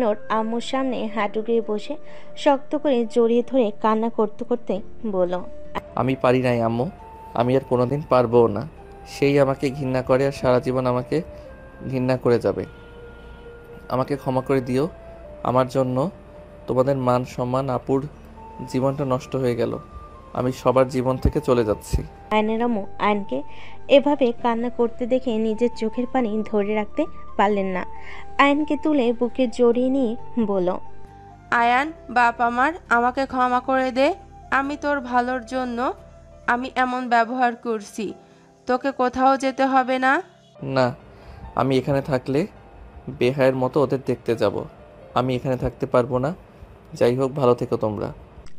নোর আম্মুর সামনে হাঁটু গিয়ে বসে শক্ত করে জড়িয়ে ধরে কান্না করতে করতে বলল, আমি পারি নাই আম্মু, আমি আর কোনোদিন পারবও না। সেই আমাকে ঘৃণা করে আর সারা জীবন আমাকে ঘৃণা করে যাবে। আমাকে ক্ষমা করে দিও। আমার জন্য তোমাদের মান সম্মান, আপুর জীবনটা নষ্ট হয়ে গেল। আমি সবার জীবন থেকে চলে যাচ্ছি। আয়নের আম্মু আয়নকে এভাবে কান্না করতে দেখে নিজের চোখের পানি ধরে রাখতে পারলেন না। আয়নকে তুলে বুকে জড়িয়ে নিয়ে বলল, আয়ান বাপ আমার, আমাকে ক্ষমা করে দে। আমি তোর ভালোর জন্য আমি এমন ব্যবহার করছি। তোকে কোথাও যেতে হবে না। না, আমি এখানে থাকলে বেহায়ের মতো ওদের দেখতে যাব। আমি এখানে থাকতে পারবো না। যাই হোক, ভালো থেকো তোমরা।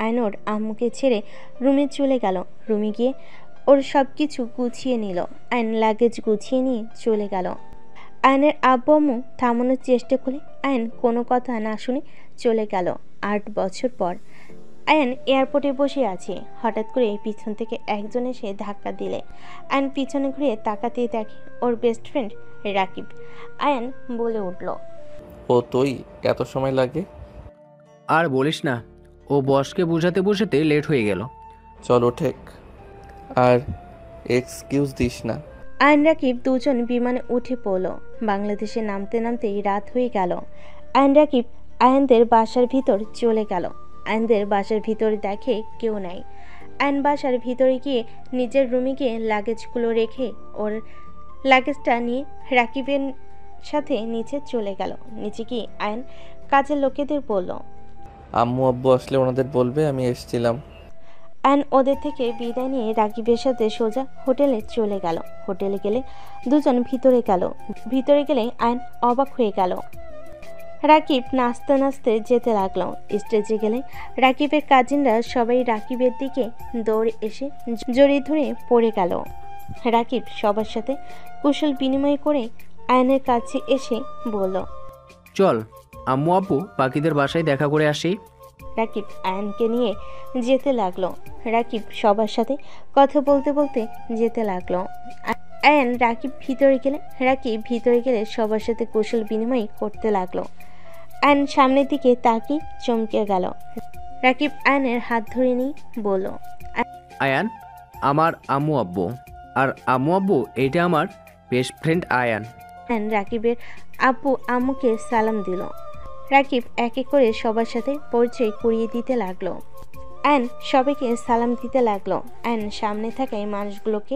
আয়নোর আম্মুকে ছেড়ে রুমে চলে গেল। রুমে গিয়ে ওর সব কিছু গুছিয়ে নিল। আয়ন লাগেজ গুছিয়ে নিয়ে চলে গেল। আয়নের আব্বু আম্মু থামানোর চেষ্টা করে আয়ন কোনো কথা না শুনে চলে গেল। 8 বছর পর আয়ন এয়ারপোর্টে বসে আছে। হঠাৎ করে পিছন থেকে একজন এসে ধাক্কা দিলে আয়ন পিছনে ঘুরে তাকাতেই দেখে ওর বেস্ট ফ্রেন্ড রাকিব। আয়ন বলে উঠল, ও তুই, এত সময় লাগে? আর বলিস না, ও বসকে বোঝাতে বোঝাতে লেট হয়ে গেল। চল ওঠেক, আর এক্সকিউজ দিস না। আয়ন রাকিব দুজন বিমানে উঠে পড়ল। বাংলাদেশে নামতে নামতেই রাত হয়ে গেল। আয়ন রাকিব আয়নদের বাসার ভিতর চলে গেল। আয়নদের বাসার ভিতরে দেখে কেউ নাই। আয়ন বাসার ভিতরে গিয়ে নিজের রুমে গিয়ে লাগেজগুলো রেখে ওর লাগেজটা নিয়ে রাকিবের সাথে নিচে চলে গেল। নিচে গিয়ে আয়ন কাজের লোকেদের বলল, আম্মু আব্বু আসলে ওনাদের বলবে আমি এসেছিলাম। আয়ন ওদের থেকে বিদায় নিয়ে রাকিবের সাথে সোজা হোটেলে চলে গেল। হোটেলে গেলে দুজন ভিতরে গেল। ভিতরে গেলে আয়ন অবাক হয়ে গেল। রাকিব নাচতে নাচতে যেতে লাগলো। স্টেজে গেলে রাকিবের কাজিনরা সবাই রাকিবের দিকে দৌড়ে এসে জড়িয়ে ধরে পড়ে গেল। রাকিব সবার সাথে কুশল বিনিময় করে আয়নের কাছে এসে বলল, চল আম্মু আব্বু বাকিদের বাসায় দেখা করে আসি। রাকিব আয়নকে নিয়ে যেতে লাগলো। রাকিব সবার সাথে কথা বলতে বলতে যেতে লাগলো। আয়ন রাকিব ভিতরে গেলে সবার সাথে কৌশল বিনিময় করতে লাগলো। আয়ন সামনের দিকে তাকিয়ে চমকে গেল। রাকিব আয়নের হাত ধরে নিয়ে বলল, আয়ান আমার আম্মু আব্বু, আর আম্মু আব্বু এইটা আমার বেস্ট ফ্রেন্ড আয়ান। আয়ন রাকিবের আব্বু আম্মুকে সালাম দিল। রাকিব এক এক করে সবার সাথে পরিচয় করিয়ে দিতে লাগলো। আয়ন সবাইকে সালাম দিতে লাগলো। আয়ন সামনে থাকা এই মানুষগুলোকে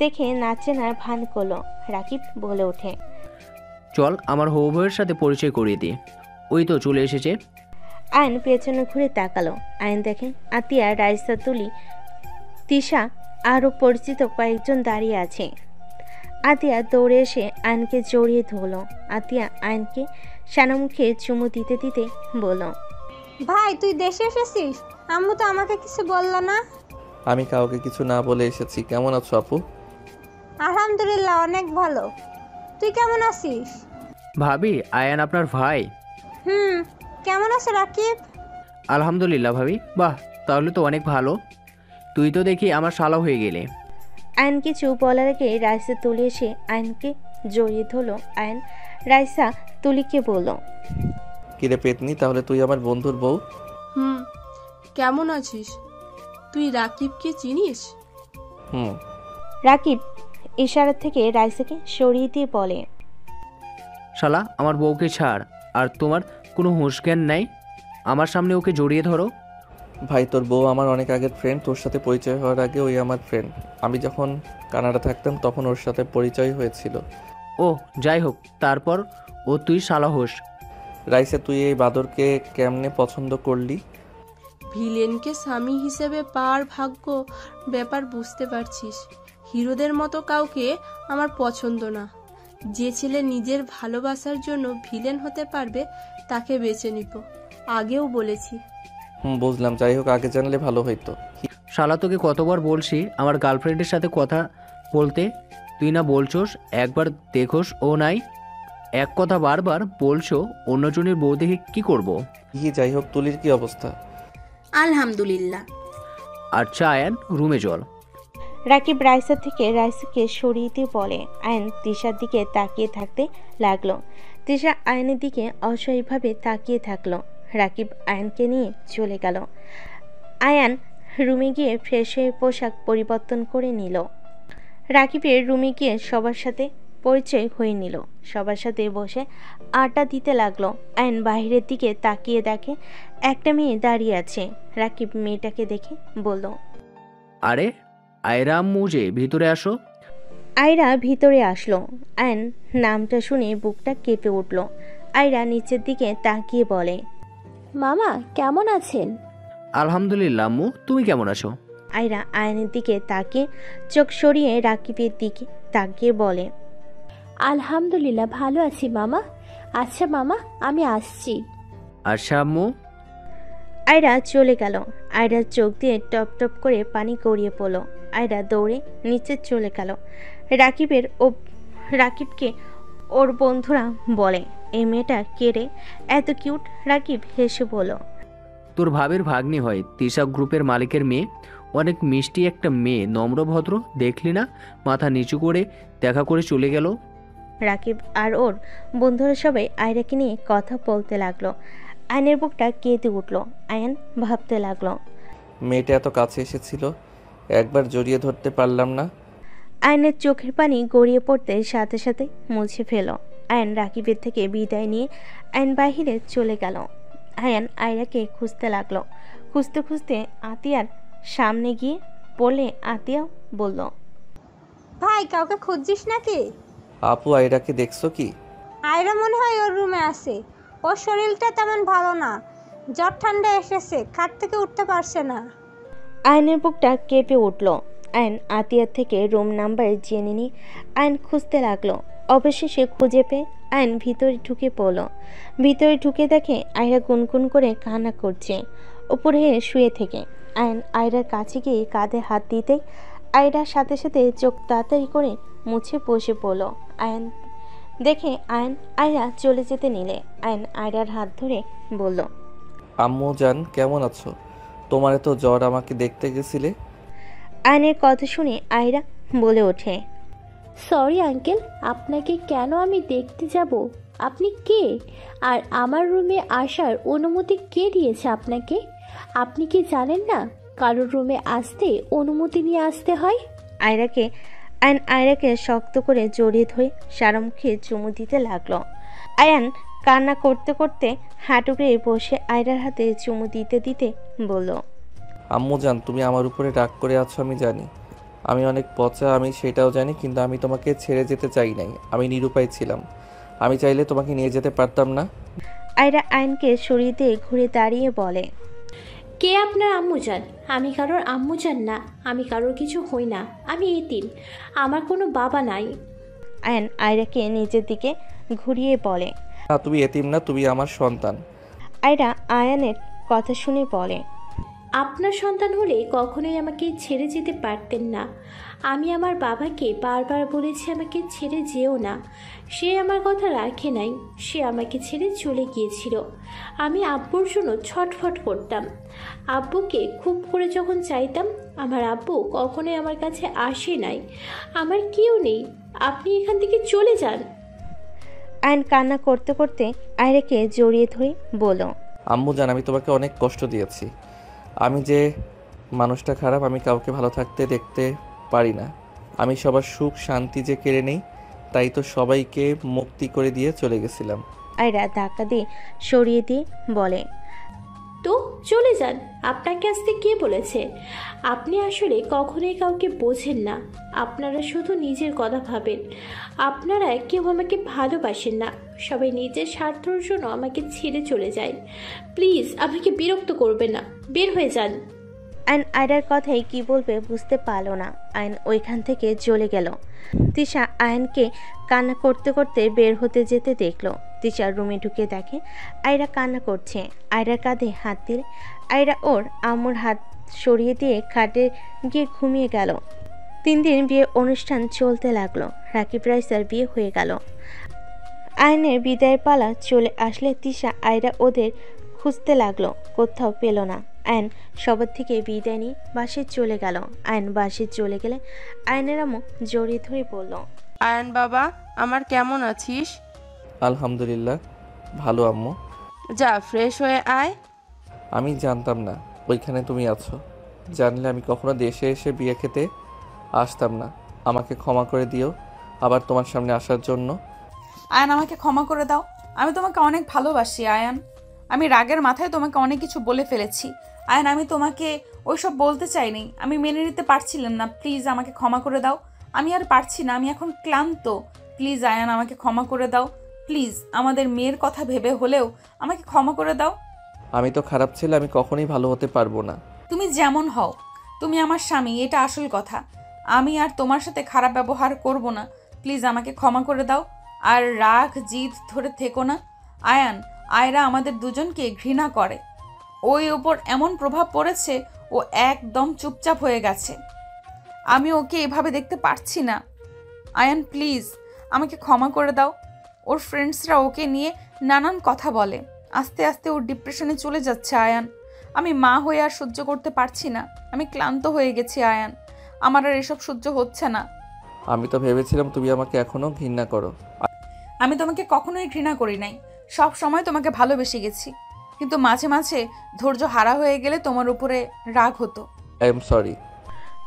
দেখে নাচেনার ভান করলো। রাকিব বলে ওঠে, চল আমার হবু বউয়ের সাথে পরিচয় করিয়ে দিই, ওই তো চলে এসেছে। আয়ন পেছনে ঘুরে তাকালো। আয়ন দেখে আতিয়া, রাইসা, তুলি, তিশা আরও পরিচিত কয়েকজন দাঁড়িয়ে আছে। আতিয়া দৌড়ে এসে আয়নকে জড়িয়ে ধরল। আতিয়া আয়নকে সানামুখে চুমু দিতে দিতে বলল, ভাই তুই দেশে এসেছিস? আম্মু তো আমাকে কিছু বললো না। আমি কাউকে কিছু না বলে এসেছি। কেমন আছো আপু? আলহামদুলিল্লাহ, অনেক ভালো। তুই কেমন আছিস? ভাবি, আয়ান আপনার ভাই। কেমন আছো রাকিব? আলহামদুলিল্লাহ ভাবি। বাহ, তাহলে তো অনেক ভালো। তুই তো দেখি আমার শালা হয়ে গেলে। আয়ন কিছু বলার আগে রাইসা তুলে এসে আয়নকে জড়িয়ে ধরলো। আয়ন রাইসা তুলিকে বলল, কিরে পেতনি, তাহলে তুই আমার বন্ধুর বউ? কেমন আছিস? তুই রাকিবকে চিনিস? রাকিব ইশারা থেকে রাইসাকে সরিয়ে দিয়ে বলে, শালা আমার বউকে ছাড়, আর তোমার কোনো হুঁশ জ্ঞান নাই? আমার সামনে ওকে জড়িয়ে ধরো। ভাই তোর বউ আমার অনেক আগের ফ্রেন্ড। তোর সাথে পরিচয় হওয়ার আগে ওই আমার ফ্রেন্ড। আমি যখন কানাডা থাকতাম তখন ওর সাথে পরিচয় হয়েছিল। ও যাই হোক, তারপর ও তুই শালা হোস। রাইসা, তুই এই বাদরকে কেমনে পছন্দ করলি? ভিলেনকে স্বামী হিসেবে পাওয়ার ভাগ্য ব্যাপার বুঝতে পারছিস। হিরোদের মতো কাউকে আমার পছন্দ না। যে ছেলে নিজের ভালোবাসার জন্য ভিলেন হতে পারবে তাকে বেছে নিব, আগেও বলেছি। বুঝলাম। যাই হোক, আগে জানলে ভালো হইতো। শালা তোকে কতবার বলছি আমার গার্লফ্রেন্ডের সাথে কথা বলতে, তুই না বলছোস একবার দেখোস ও নাই। এক কথা বারবার বলছো, অন্যজনের বউ দেখে কি করব? যাই হোক, তুলির কি অবস্থা? আলহামদুলিল্লাহ। আচ্ছা আয়ান, রুমে চল। রাকিব রাইসা থেকে রাইসাকে সরিয়ে দিয়ে বলে। আয়ন তিশার দিকে তাকিয়ে থাকতে লাগলো। তিশা আয়নের দিকে অসহায়ভাবে তাকিয়ে থাকলো। রাকিব আয়নকে নিয়ে চলে গেল। আয়ান রুমে গিয়ে ফ্রেশ হয়ে পোশাক পরিবর্তন করে নিল। রাকিবের রুমে গিয়ে সবার সাথে পরিচয় হয়ে নিল। সবার সাথে বসে আড্ডা দিতে লাগলো। আয়ন বাহিরের দিকে তাকিয়ে দেখে একটা মেয়ে দাঁড়িয়ে আছে। রাকিব মেয়েটাকে দেখে বলল, আরে আয়রা আম্মু যে, ভিতরে আসো। আয়রা ভিতরে আসলো। আয়ন নামটা শুনে বুকটা কেঁপে উঠল। আয়রা নিচের দিকে তাকিয়ে বলে, মামা কেমন আছেন? আলহামদুলিল্লাহ আম্মু, তুমি কেমন আছো? আয়রা আয়নের দিকে তাকিয়ে চোখ সরিয়ে রাকিবের দিকে তাকিয়ে বলে, আলহামদুলিল্লাহ ভালো আছি মামা। আচ্ছা মামা, আমি আসছি। আচ্ছা আম্মু। আয়রা চলে গেল। আয়রার চোখ দিয়ে টপ টপ করে পানি গড়িয়ে পড়ল। আয়রা দৌড়ে নিচে চলে গেল। রাকিবকে ওর বন্ধুরা বলে, এই মেয়েটা কে রে, এত কিউট? রাকিব হেসে বলল, তোর ভাবের ভাগ্নি হয়, তিশা গ্রুপের মালিকের মেয়ে। অনেক মিষ্টি একটা মেয়ে, নম্র ভদ্র, দেখলি না? মাথা নিচু করে দেখা করে চলে গেল। রাকিব আর ওর বন্ধুরা সবাই আয়রাকে নিয়ে কথা বলতে লাগলো। আয়নের বুকটা কেঁদে উঠল। আয়ন ভাবতে লাগলো, মেয়েটা এত কাছে এসেছিল, একবার জড়িয়ে ধরতে পারলাম না। আয়নের চোখের পানি গড়িয়ে পড়তে সাথে সাথে মুছে ফেল। আয়ন রাকিবের থেকে বিদায় নিয়ে আয়ন বাহিরে চলে গেল। আয়ন আয়রাকে খুঁজতে লাগলো। খুঁজতে খুঁজতে আতিয়ার সামনে গিয়ে বলে, আতিয়া বলল, ভাই কাউকে খুঁজছিস নাকি? আপু, আয়রাকে দেখছো কি? আয়রা মনে হয় ওর রুমে আছে। ওর শরীরটা তেমন ভালো না, জ্বর ঠান্ডা এসেছে, খাট থেকে উঠতে পারছে না। আয়নের বুকটা কেঁপে উঠল। আয়ন আতিয়ার থেকে রুম নাম্বার জেনে নিয়ে আয়ন খুঁজতে লাগলো। অবশেষে খুঁজে পেয়ে আয়ন ভিতরে ঢুকে পড়ল। ভিতরে ঢুকে দেখে আয়রা গুনগুন করে কান্না করছে উপরে শুয়ে থেকে। আয়ন আয়রার কাছে গিয়ে কাঁধে হাত দিতে আয়রার সাথে সাথে চোখ তাড়াতাড়ি করে মুছে বসে পড়ল। আয়ন দেখে আয়রা চলে যেতে নিলে আয়ন আয়রার হাত ধরে বলল, আম্মু জান কেমন আছো? তোমার এত জ্বর, আমাকে দেখতে গেছিলে? আয়নের কথা শুনে আয়রা বলে ওঠে, সরি আঙ্কেল, আপনাকে কেন আমি দেখতে যাব? আপনি কে? আর আমার রুমে আসার অনুমতি কে দিয়েছে আপনাকে? আপনি কি জানেন না কারোর রুমে আসতে অনুমতি নিয়ে আসতে হয়? আয়রাকে শক্ত করে জড়িয়ে ধরে সারামুখে চুমু দিতে লাগলো। আয়ান কান্না করতে করতে হাঁটু গেড়ে বসে আয়রার হাতে চুমু দিতে দিতে বলল, আম্মু জান, তুমি আমার উপরে রাগ করে আছো আমি জানি। আমি অনেক পচা, আমি সেটাও জানি, কিন্তু আমি তোমাকে ছেড়ে যেতে চাই নাই। আমি নিরুপায় ছিলাম। আমি চাইলে তোমাকে নিয়ে যেতে পারতাম না? আয়রা আয়নকে সরিয়ে দিয়ে ঘুরে দাঁড়িয়ে বলে, কে আপনার আম্মু যান? আমি কারোর আম্মু যান না, আমি কারোর কিছু হই না, আমি এতিম, আমার কোনো বাবা নাই। আয়ন আয়রাকে নিজের দিকে ঘুরিয়ে বলে, না, তুমি এতিম না, তুমি আমার সন্তান। আয়রা আয়ানের কথা শুনে বলে, আপনার সন্তান হলে কখনোই আমাকে ছেড়ে যেতে পারতেন না। আমি আমার বাবাকে বারবার বলেছি আমাকে ছেড়ে যেও না, সে আমার কথা রাখে নাই, সে আমাকে ছেড়ে চলে গিয়েছিল। আমি আব্বুর জন্য ছটফট করতাম, আব্বুকে খুব করে যখন চাইতাম, আমার আব্বু কখনোই আমার কাছে আসে নাই। আমার কেউ নেই, আপনি এখান থেকে চলে যান। আয়ন কান্না করতে করতে আয়রাকে জড়িয়ে ধরে বলল, আম্মু জান, আমি তোমাকে অনেক কষ্ট দিয়েছি। আমি যে মানুষটা খারাপ, আমি কাউকে ভালো থাকতে দেখতে পারি না। আমি সবার সুখ শান্তি যে কেড়ে নেই, তাই তো সবাইকে মুক্তি করে দিয়ে চলে গেছিলাম। আয়রা ধাক্কা দিয়ে সরিয়ে দিয়ে বলে, তো চলে যান, আপনাকে আসতে কে বলেছে? আপনি আসলে কখনোই কাউকে বোঝেন না, আপনারা শুধু নিজের কথা ভাবেন। আপনারা কেউ আমাকে ভালোবাসেন না, সবাই নিজের স্বার্থের জন্য আমাকে ছেড়ে চলে যায়। প্লিজ আমাকে বিরক্ত করবেন না, বের হয়ে যান। আয়ন আয়রার কথাই কি বলবে বুঝতে পারল না। আয়ন ওইখান থেকে চলে গেল। তিশা আয়নকে কান্না করতে করতে বের হতে যেতে দেখলো। তিশার রুমে ঢুকে দেখে আয়রা কান্না করছে। আয়রার কাঁধে হাত দিলে আয়রা ওর আম্মুর হাত সরিয়ে দিয়ে খাটে গিয়ে ঘুমিয়ে গেল। 3 দিন বিয়ে অনুষ্ঠান চলতে লাগলো। রাকিব রাইসার বিয়ে হয়ে গেল। আয়নের বিদায় পালা চলে আসলে তিশা আয়রা ওদের খুঁজতে লাগলো, কোথাও পেল না। আয়ন সবার থেকে বিদায় নিয়ে বাসে চলে গেল। আয়ন বাসে চলে গেলে আয়নের আম্মু জড়িয়ে ধরে বলল, আয়ন বাবা, আমার কেমন আছিস? আলহামদুলিল্লাহ ভালো আম্মু। যা ফ্রেশ হয়ে আয়। আমি জানতাম না ওইখানে তুমি আছো। জানলে আমি কখনো দেশে এসে বিয়ে খেতে আসতাম না। আমাকে ক্ষমা করে দিও আবার তোমার সামনে আসার জন্য। আয়ান, আমাকে ক্ষমা করে দাও। আমি তোমাকে অনেক ভালোবাসি আয়ান। আমি রাগের মাথায় তোমাকে অনেক কিছু বলে ফেলেছি আয়ান। আমি তোমাকে ওইসব বলতে চাইনি, আমি মেনে নিতে পারছিলাম না। প্লিজ আমাকে ক্ষমা করে দাও। আমি আর পারছি না, আমি এখন ক্লান্ত। প্লিজ আয়ান, আমাকে ক্ষমা করে দাও। প্লিজ, আমাদের মেয়ের কথা ভেবে হলেও আমাকে ক্ষমা করে দাও। আমি তো খারাপ ছেলে, আমি কখনোই ভালো হতে পারবো না। তুমি যেমন হও, তুমি আমার স্বামী, এটা আসল কথা। আমি আর তোমার সাথে খারাপ ব্যবহার করব না। প্লিজ আমাকে ক্ষমা করে দাও। আর রাগ জিদ ধরে থেকো না আয়ান। আয়রা আমাদের দুজনকে ঘৃণা করে। ওই ওপর এমন প্রভাব পড়েছে, ও একদম চুপচাপ হয়ে গেছে। আমি ওকে এভাবে দেখতে পারছি না আয়ান। প্লিজ আমাকে ক্ষমা করে দাও। ওর ফ্রেন্ডসরা ওকে নিয়ে নানান কথা বলে। আস্তে আস্তে ওর ডিপ্রেশনে চলে যাচ্ছে আয়ান। আমি মা হয়ে আর সহ্য করতে পারছি না। আমি ক্লান্ত হয়ে গেছি আয়ান, আমার আর এসব সহ্য হচ্ছে না। আমি তো ভেবেছিলাম তুমি আমাকে এখনো ঘৃণা করো। আমি তোমাকে কখনোই ঘৃণা করি নাই, সব সময় তোমাকে ভালোবেসে গেছি। কিন্তু মাঝে মাঝে ধৈর্য হারা হয়ে গেলে তোমার উপরে রাগ হতো। I am sorry.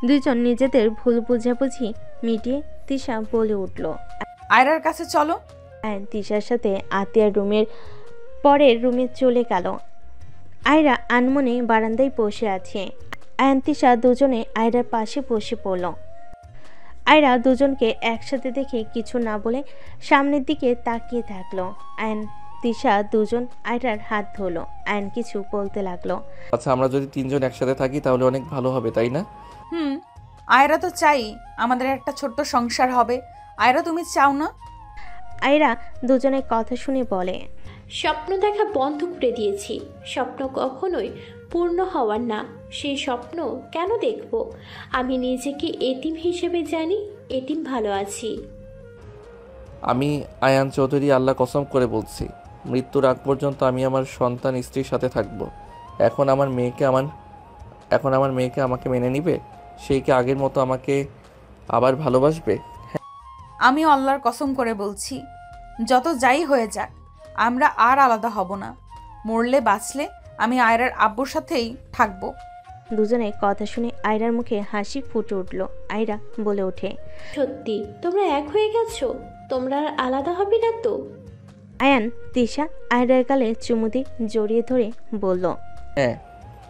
দুইজন নিজেদের ভুল বুঝাবুঝি মিটিয়ে তিশা বলে উঠল, আয়রার কাছে চলো। আয়ন তিশার সাথে আতিয়ার রুমের পরের রুমে চলে গেল। আয়রা আনমনে বারান্দায় বসে আছে। আয়ন তিশা দুজনে আয়রার পাশে বসে পড়ল। আয়রা দুজনকে একসাথে দেখে কিছু না বলে সামনের দিকে তাকিয়ে থাকলো। আয়ন তিশা দুজন আয়রার হাত ধরলো। আয়ন কিছু বলতে লাগলো। আচ্ছা, আমরা যদি 3 জন একসাথে থাকি তাহলে অনেক ভালো হবে, তাই না? আয়রা তো চাই আমাদের একটা ছোট্ট সংসার হবে। আয়রা, তুমি চাও না? আয়রা দুজনের কথা শুনে বলে, স্বপ্ন দেখা বন্ধ করে দিয়েছি। স্বপ্ন কখনোই পূর্ণ হওয়ার না, সেই স্বপ্ন কেন দেখব? আমি নিজেকে এতিম হিসেবে জানি, এতিম ভালো আছি। আমি আয়ান চৌধুরী আল্লাহ কসম করে বলছি, মৃত্যুর আগ পর্যন্ত আমি আমার সন্তান স্ত্রীর সাথে থাকব। এখন আমার মেয়েকে আমাকে মেনে নিবে? সেই কি আগের মতো আমাকে আবার ভালোবাসবে? আমি আল্লাহর কসম করে বলছি, যত যাই হয়ে যাক আমরা আর আলাদা হব না। মরলে বাঁচলে আমি আয়রার আব্বুর সাথেই থাকবো। দুজনের কথা শুনে আয়রার মুখে হাসি ফুটে উঠল। আয়রা বলে ওঠে, সত্যি তোমরা এক হয়ে গেছো? তোমরা আর আলাদা হবে না তো? আয়ান তিশা আয়রার গালে চুমুদি জড়িয়ে ধরে বলল, হ্যাঁ,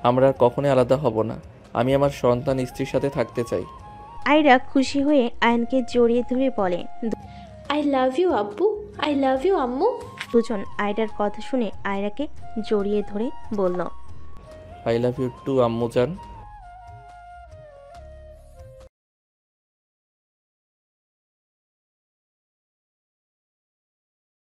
আমরা আর কখনোই আলাদা হব না। আমি আমার সন্তান স্ত্রীর সাথে থাকতে চাই। আয়রা খুশি হয়ে আয়ানকে জড়িয়ে ধরে বলে। আই লাভ ইউ আব্বু, আই লাভ ইউ আম্মু। দুজন আয়রার কথা শুনে আয়রাকে জড়িয়ে ধরে বলল, আই লাভ ইউ টু আম্মু জান।